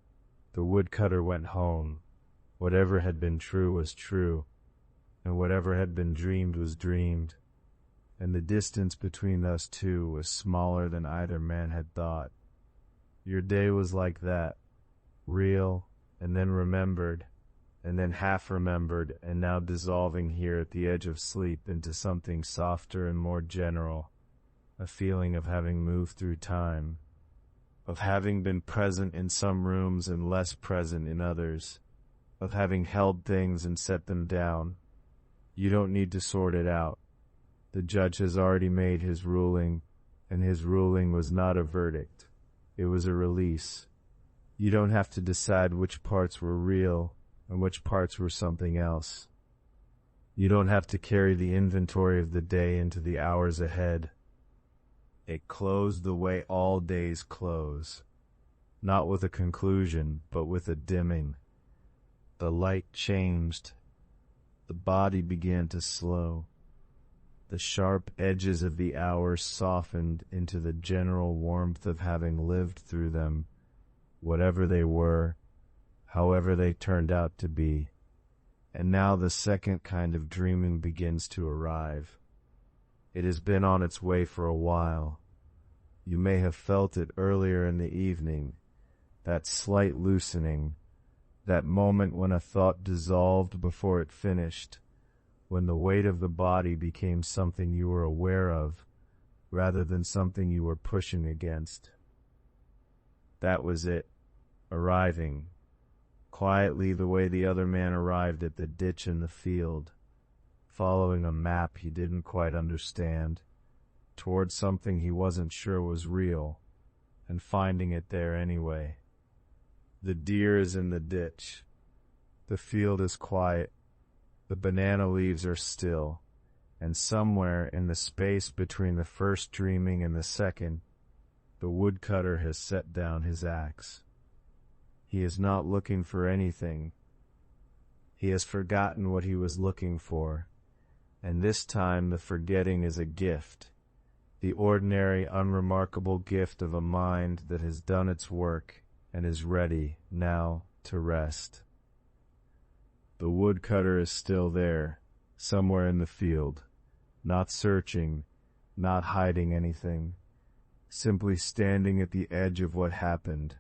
The woodcutter went home. Whatever had been true was true, and whatever had been dreamed was dreamed. And the distance between us two was smaller than either man had thought. Your day was like that, real, and then remembered, and then half remembered, and now dissolving here at the edge of sleep into something softer and more general, a feeling of having moved through time, of having been present in some rooms and less present in others, of having held things and set them down. You don't need to sort it out. The judge has already made his ruling, and his ruling was not a verdict. It was a release. You don't have to decide which parts were real and which parts were something else. You don't have to carry the inventory of the day into the hours ahead. It closed the way all days close, not with a conclusion, but with a dimming. The light changed. The body began to slow. The sharp edges of the hours softened into the general warmth of having lived through them, whatever they were, however they turned out to be. And now the second kind of dreaming begins to arrive. It has been on its way for a while. You may have felt it earlier in the evening, that slight loosening, that moment when a thought dissolved before it finished, when the weight of the body became something you were aware of, rather than something you were pushing against. That was it, arriving, quietly the way the other man arrived at the ditch in the field, following a map he didn't quite understand, towards something he wasn't sure was real, and finding it there anyway. The deer is in the ditch. The field is quiet. The banana leaves are still. And somewhere in the space between the first dreaming and the second, the woodcutter has set down his axe. He is not looking for anything. He has forgotten what he was looking for, and this time the forgetting is a gift, the ordinary, unremarkable gift of a mind that has done its work and is ready now to rest. The woodcutter is still there, somewhere in the field, not searching, not hiding anything, simply standing at the edge of what happened,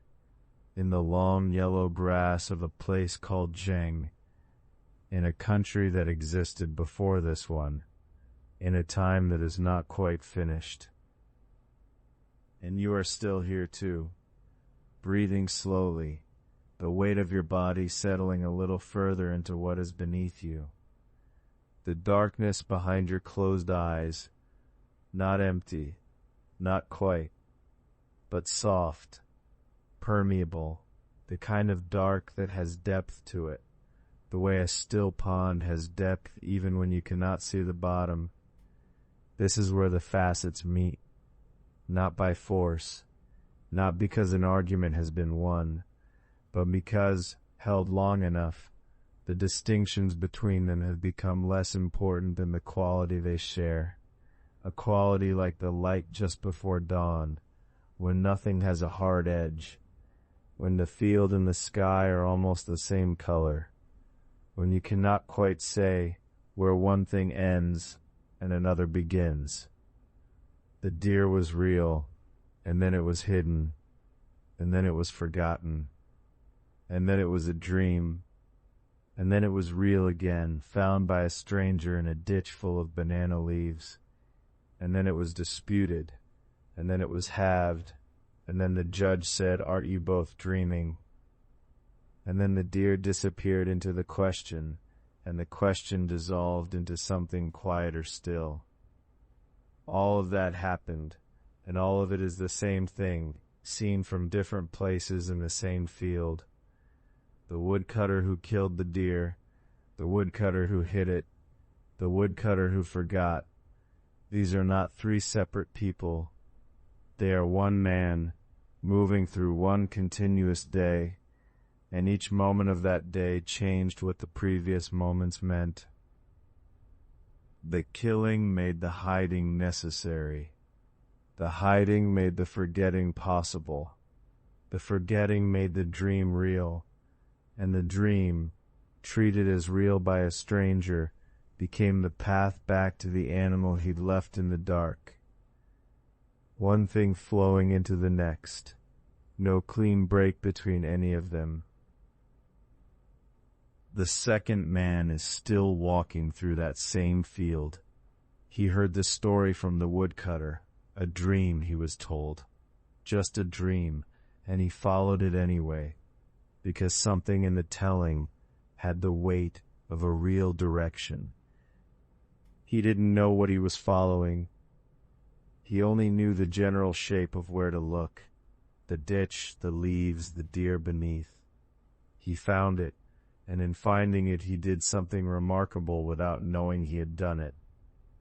in the long yellow grass of a place called Zheng, in a country that existed before this one, in a time that is not quite finished. And you are still here too, breathing slowly, the weight of your body settling a little further into what is beneath you. The darkness behind your closed eyes, not empty, not quite, but soft, permeable, the kind of dark that has depth to it, the way a still pond has depth even when you cannot see the bottom. This is where the facets meet, not by force, not because an argument has been won, but because, held long enough, the distinctions between them have become less important than the quality they share, a quality like the light just before dawn, when nothing has a hard edge, when the field and the sky are almost the same color, when you cannot quite say where one thing ends and another begins. The deer was real, and then it was hidden, and then it was forgotten, and then it was a dream, and then it was real again, found by a stranger in a ditch full of banana leaves, and then it was disputed, and then it was halved, and then the judge said, "Aren't you both dreaming?" And then the deer disappeared into the question, and the question dissolved into something quieter still. All of that happened, and all of it is the same thing, seen from different places in the same field. The woodcutter who killed the deer, the woodcutter who hid it, the woodcutter who forgot. These are not three separate people. They are one man, moving through one continuous day, and each moment of that day changed what the previous moments meant. The killing made the hiding necessary. The hiding made the forgetting possible. The forgetting made the dream real, and the dream, treated as real by a stranger, became the path back to the animal he'd left in the dark. One thing flowing into the next, no clean break between any of them. The second man is still walking through that same field. He heard the story from the woodcutter, a dream, he was told. Just a dream, and he followed it anyway, because something in the telling had the weight of a real direction. He didn't know what he was following. He only knew the general shape of where to look, the ditch, the leaves, the deer beneath. He found it, and in finding it he did something remarkable without knowing he had done it.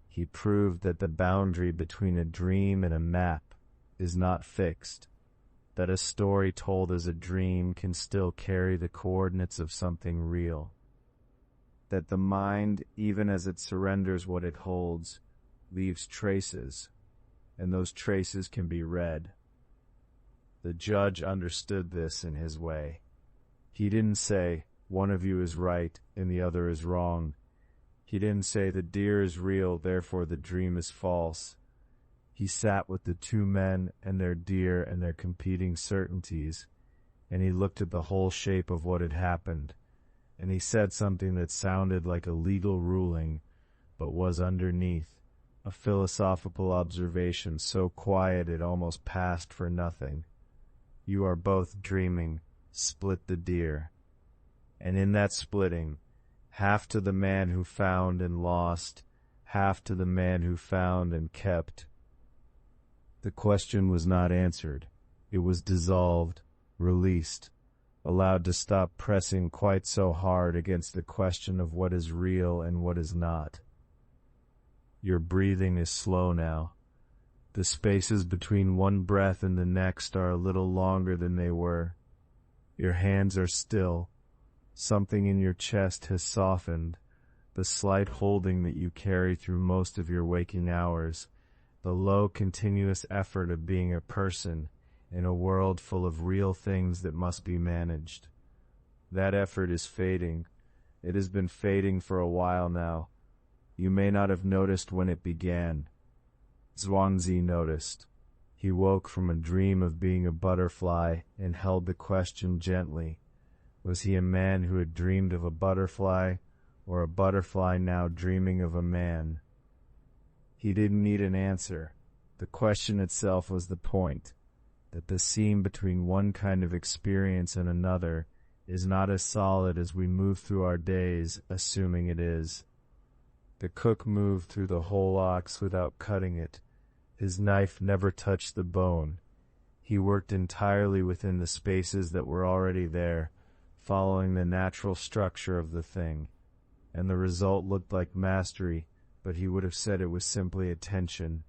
He proved that the boundary between a dream and a map is not fixed, that a story told as a dream can still carry the coordinates of something real, that the mind, even as it surrenders what it holds, leaves traces, and those traces can be read. The judge understood this in his way. He didn't say, "One of you is right and the other is wrong." He didn't say the deer is real, therefore the dream is false. He sat with the two men and their deer and their competing certainties, and he looked at the whole shape of what had happened, and he said something that sounded like a legal ruling, but was underneath, a philosophical observation so quiet it almost passed for nothing. You are both dreaming. Split the deer. And in that splitting, half to the man who found and lost, half to the man who found and kept. The question was not answered. It was dissolved, released, allowed to stop pressing quite so hard against the question of what is real and what is not. Your breathing is slow now. The spaces between one breath and the next are a little longer than they were. Your hands are still. Something in your chest has softened. The slight holding that you carry through most of your waking hours. The low, continuous effort of being a person in a world full of real things that must be managed. That effort is fading. It has been fading for a while now. You may not have noticed when it began. Zhuangzi noticed. He woke from a dream of being a butterfly and held the question gently. Was he a man who had dreamed of a butterfly, or a butterfly now dreaming of a man? He didn't need an answer. The question itself was the point, that the seam between one kind of experience and another is not as solid as we move through our days, assuming it is. The cook moved through the whole ox without cutting it. His knife never touched the bone. He worked entirely within the spaces that were already there, following the natural structure of the thing. And the result looked like mastery, but he would have said it was simply attention,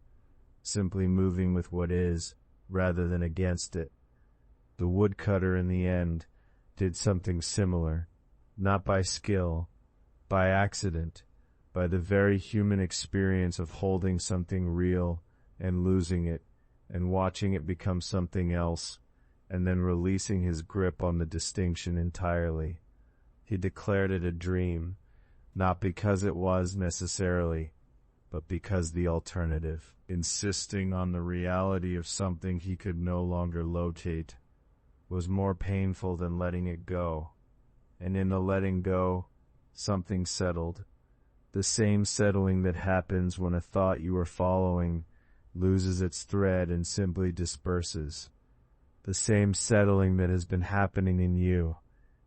simply moving with what is, rather than against it. The woodcutter, in the end, did something similar, not by skill, by accident, by the very human experience of holding something real and losing it, and watching it become something else, and then releasing his grip on the distinction entirely. He declared it a dream, not because it was necessarily, but because the alternative, insisting on the reality of something he could no longer locate, was more painful than letting it go. And in the letting go, something settled. The same settling that happens when a thought you are following loses its thread and simply disperses. The same settling that has been happening in you,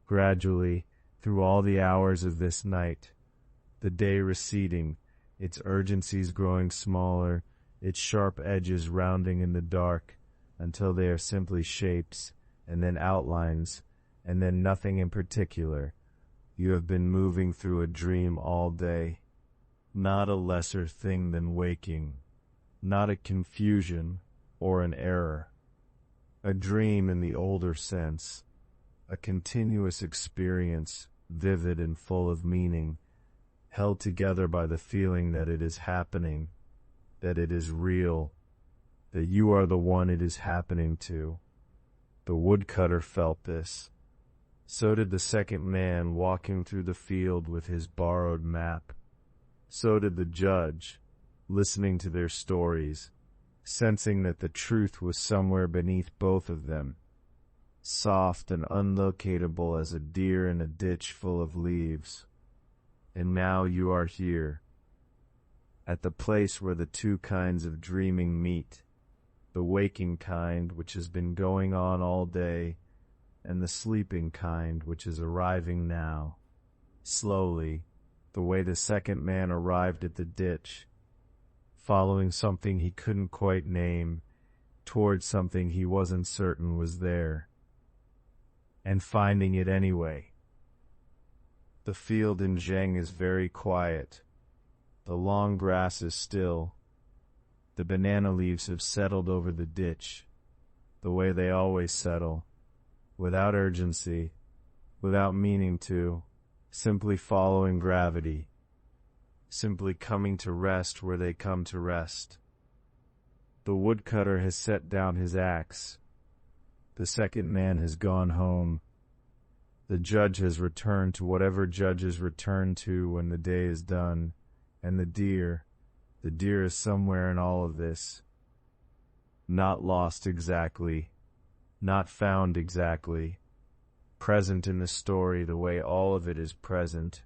gradually, through all the hours of this night. The day receding, its urgencies growing smaller, its sharp edges rounding in the dark, until they are simply shapes, and then outlines, and then nothing in particular. You have been moving through a dream all day. Not a lesser thing than waking. Not a confusion or an error. A dream in the older sense. A continuous experience, vivid and full of meaning, held together by the feeling that it is happening, that it is real, that you are the one it is happening to. The woodcutter felt this. So did the second man walking through the field with his borrowed map. So did the judge, listening to their stories, sensing that the truth was somewhere beneath both of them, soft and unlocatable as a deer in a ditch full of leaves. And now you are here, at the place where the two kinds of dreaming meet, the waking kind which has been going on all day, and the sleeping kind which is arriving now, slowly, the way the second man arrived at the ditch, following something he couldn't quite name, towards something he wasn't certain was there, and finding it anyway. The field in Zheng is very quiet. The long grass is still. The banana leaves have settled over the ditch, the way they always settle, without urgency, without meaning to, simply following gravity, simply coming to rest where they come to rest. The woodcutter has set down his axe. The second man has gone home. The judge has returned to whatever judges return to when the day is done, and the deer is somewhere in all of this. Not lost exactly, not found exactly, present in the story the way all of it is present,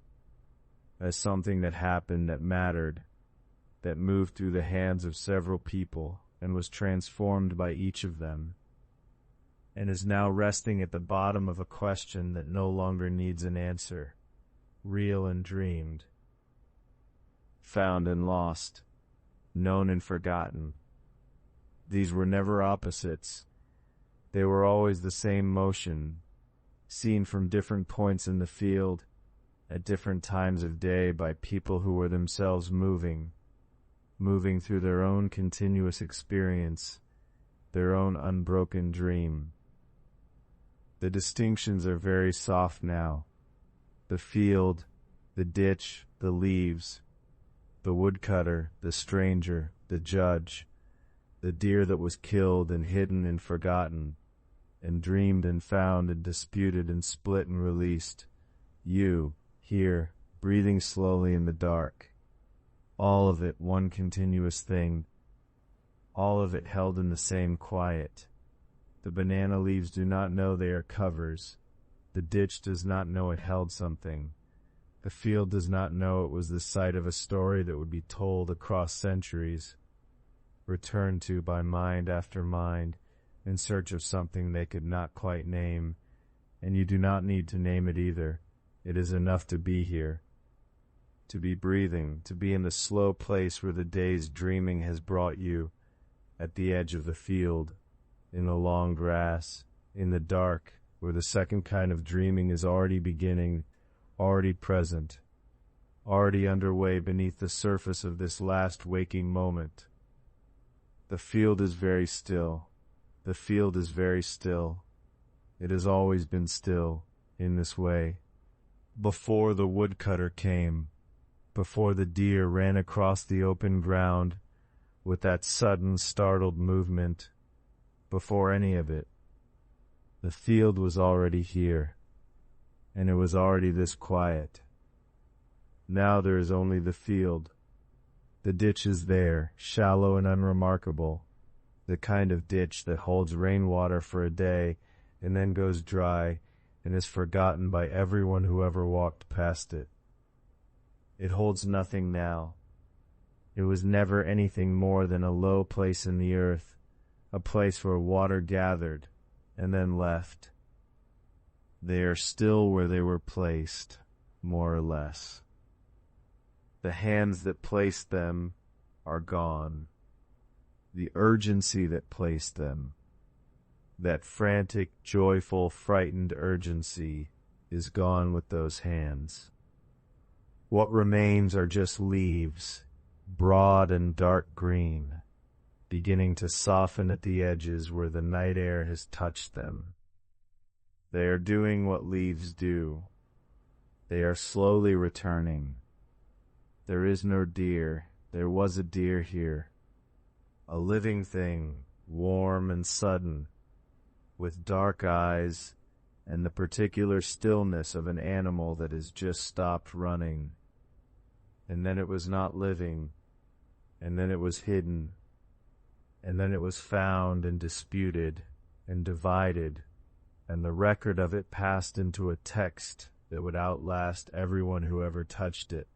as something that happened that mattered, that moved through the hands of several people and was transformed by each of them, and is now resting at the bottom of a question that no longer needs an answer, real and dreamed, found and lost, known and forgotten. These were never opposites. They were always the same motion, seen from different points in the field, at different times of day by people who were themselves moving through their own continuous experience, their own unbroken dream. The distinctions are very soft now. The field, the ditch, the leaves, the woodcutter, the stranger, the judge, the deer that was killed and hidden and forgotten, and dreamed and found and disputed and split and released. You, here, breathing slowly in the dark. All of it one continuous thing. All of it held in the same quiet. The banana leaves do not know they are covers. The ditch does not know it held something. The field does not know it was the site of a story that would be told across centuries, returned to by mind after mind, in search of something they could not quite name, and you do not need to name it either. It is enough to be here, to be breathing, to be in the slow place where the day's dreaming has brought you, at the edge of the field, in the long grass, in the dark, where the second kind of dreaming is already beginning, already present, already underway beneath the surface of this last waking moment. The field is very still. The field is very still. It has always been still, in this way. Before the woodcutter came, before the deer ran across the open ground with that sudden startled movement, before any of it, the field was already here, and it was already this quiet. Now there is only the field. The ditch is there, shallow and unremarkable, the kind of ditch that holds rainwater for a day and then goes dry and is forgotten by everyone who ever walked past it. It holds nothing now. It was never anything more than a low place in the earth, a place where water gathered and then left. They are still where they were placed, more or less. The hands that placed them are gone. The urgency that placed them, that frantic, joyful, frightened urgency, is gone with those hands. What remains are just leaves, broad and dark green, beginning to soften at the edges where the night air has touched them. They are doing what leaves do. They are slowly returning. There is no deer. There was a deer here. A living thing, warm and sudden, with dark eyes and the particular stillness of an animal that has just stopped running. And then it was not living, and then it was hidden, and then it was found and disputed and divided, and the record of it passed into a text that would outlast everyone who ever touched it.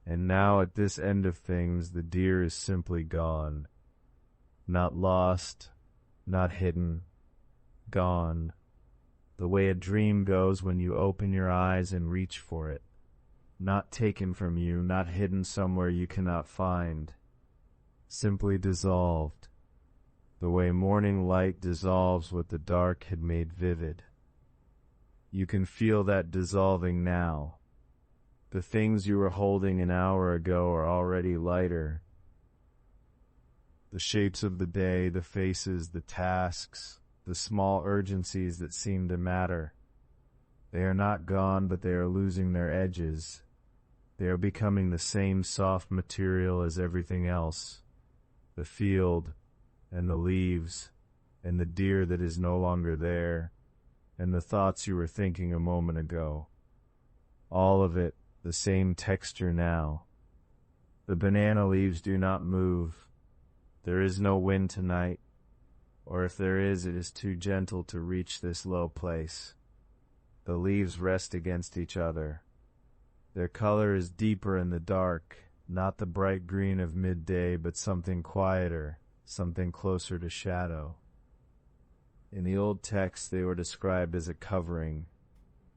And now at this end of things the deer is simply gone. Not lost, not hidden, gone. The way a dream goes when you open your eyes and reach for it. Not taken from you, not hidden somewhere you cannot find. Simply dissolved. The way morning light dissolves what the dark had made vivid. You can feel that dissolving now. The things you were holding an hour ago are already lighter. The shapes of the day, the faces, the tasks, the small urgencies that seem to matter. They are not gone, but they are losing their edges. They are becoming the same soft material as everything else. The field, and the leaves, and the deer that is no longer there, and the thoughts you were thinking a moment ago. All of it, the same texture now. The banana leaves do not move. There is no wind tonight, or if there is, it is too gentle to reach this low place. The leaves rest against each other. Their color is deeper in the dark, not the bright green of midday, but something quieter, something closer to shadow. In the old text, they were described as a covering,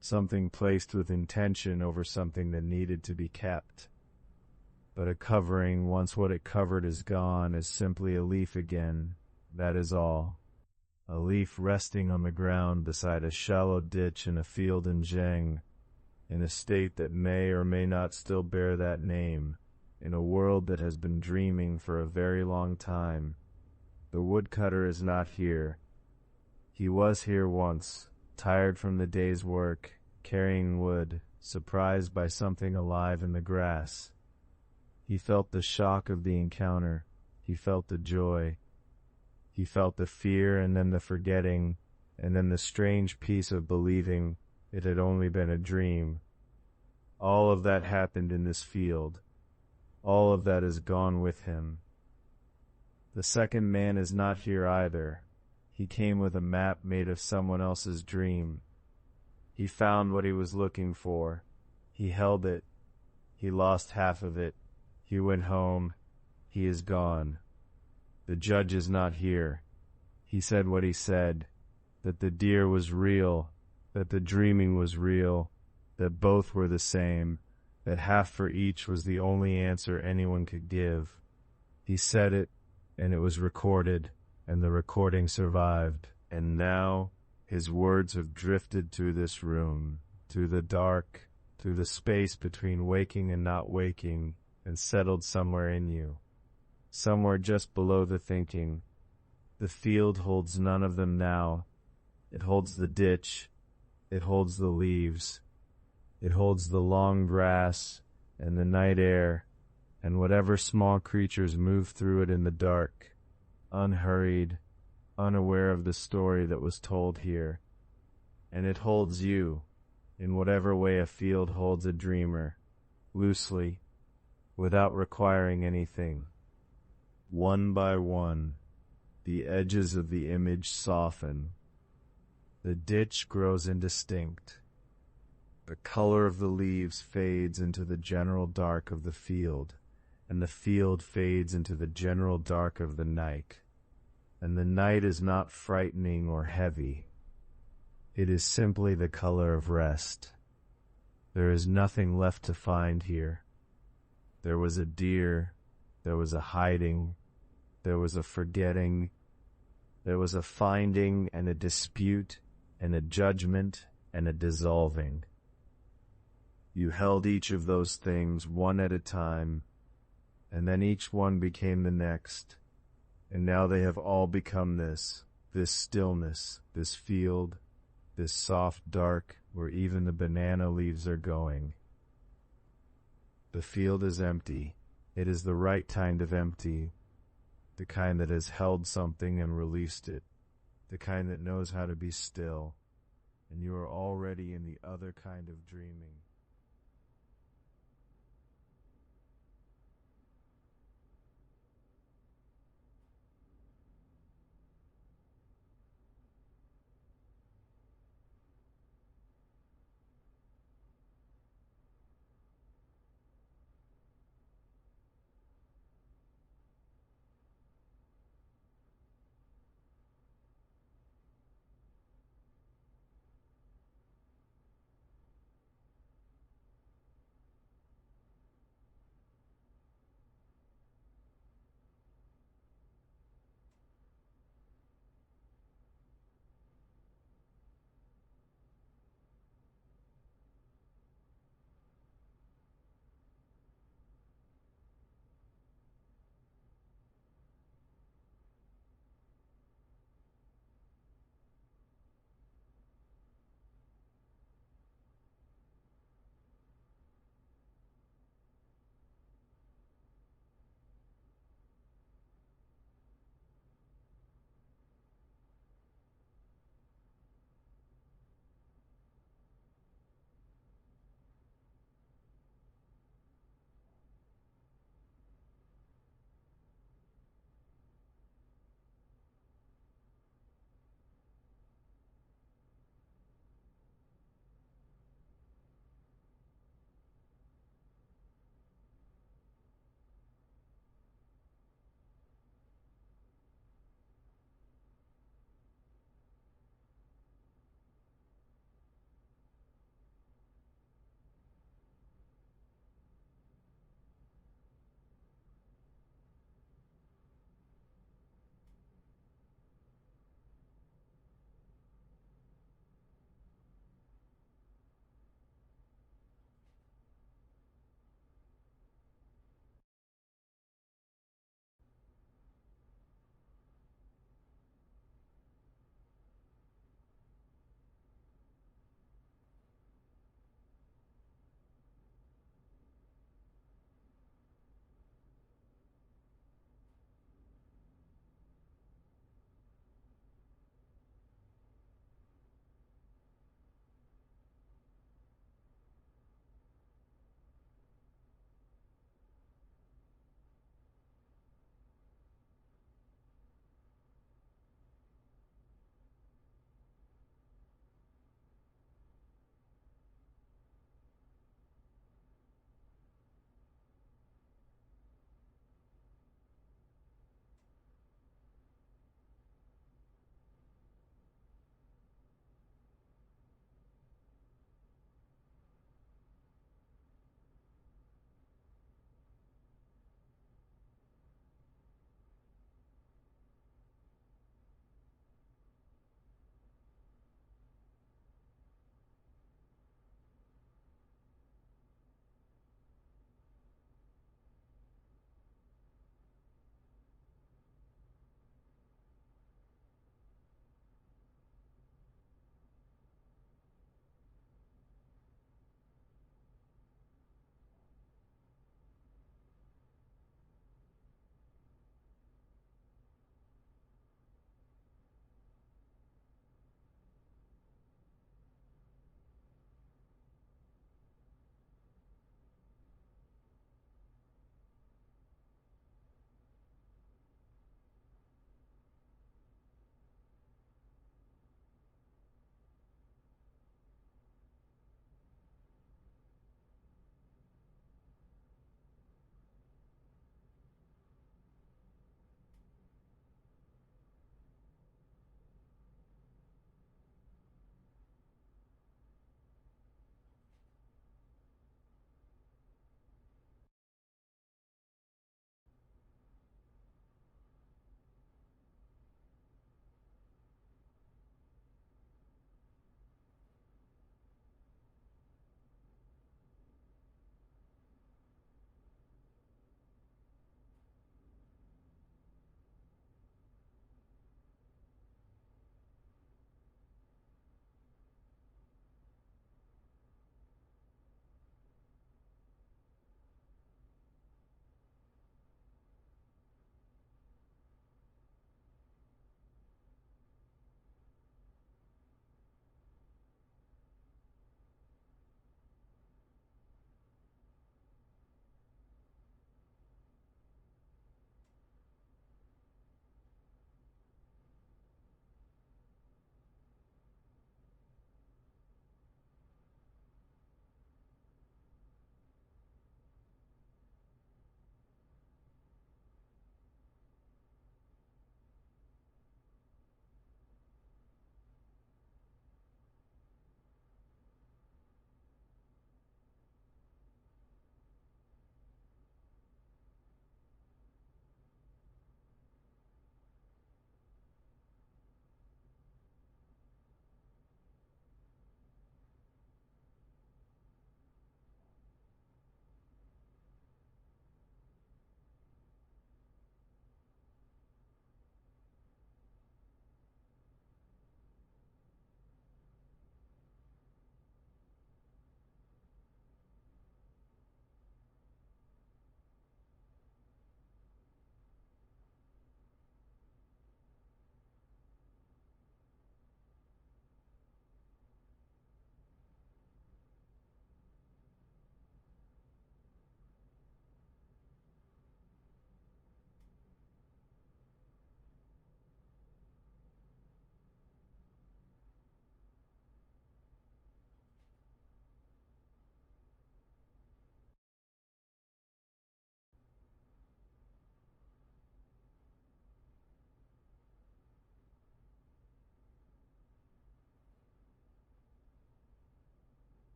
something placed with intention over something that needed to be kept. But a covering, once what it covered is gone, is simply a leaf again. That is all. a leaf resting on the ground beside a shallow ditch in a field in Zheng, in a state that may or may not still bear that name, in a world that has been dreaming for a very long time. The woodcutter is not here. He was here once, tired from the day's work, carrying wood, surprised by something alive in the grass. He felt the shock of the encounter. He felt the joy. He felt the fear and then the forgetting, and then the strange peace of believing it had only been a dream. All of that happened in this field. All of that is gone with him. The second man is not here either. He came with a map made of someone else's dream. He found what he was looking for. He held it. He lost half of it. He went home. He is gone. The judge is not here. He said what he said, that the deer was real, that the dreaming was real, that both were the same, that half for each was the only answer anyone could give. He said it, and it was recorded, and the recording survived. And now his words have drifted through this room, through the dark, through the space between waking and not waking, and settled somewhere in you. Somewhere just below the thinking. The field holds none of them now. It holds the ditch. It holds the leaves. It holds the long grass and the night air and whatever small creatures move through it in the dark, unhurried, unaware of the story that was told here. And it holds you, in whatever way a field holds a dreamer, loosely, without requiring anything. One by one, the edges of the image soften. The ditch grows indistinct. The color of the leaves fades into the general dark of the field, and the field fades into the general dark of the night. And the night is not frightening or heavy. It is simply the color of rest. There is nothing left to find here. There was a deer, there was a hiding, there was a forgetting, there was a finding and a dispute and a judgment and a dissolving. You held each of those things one at a time, and then each one became the next, and now they have all become this stillness, this field, this soft dark where even the banana leaves are going. The field is empty. It is the right kind of empty, the kind that has held something and released it, the kind that knows how to be still, and you are already in the other kind of dreaming.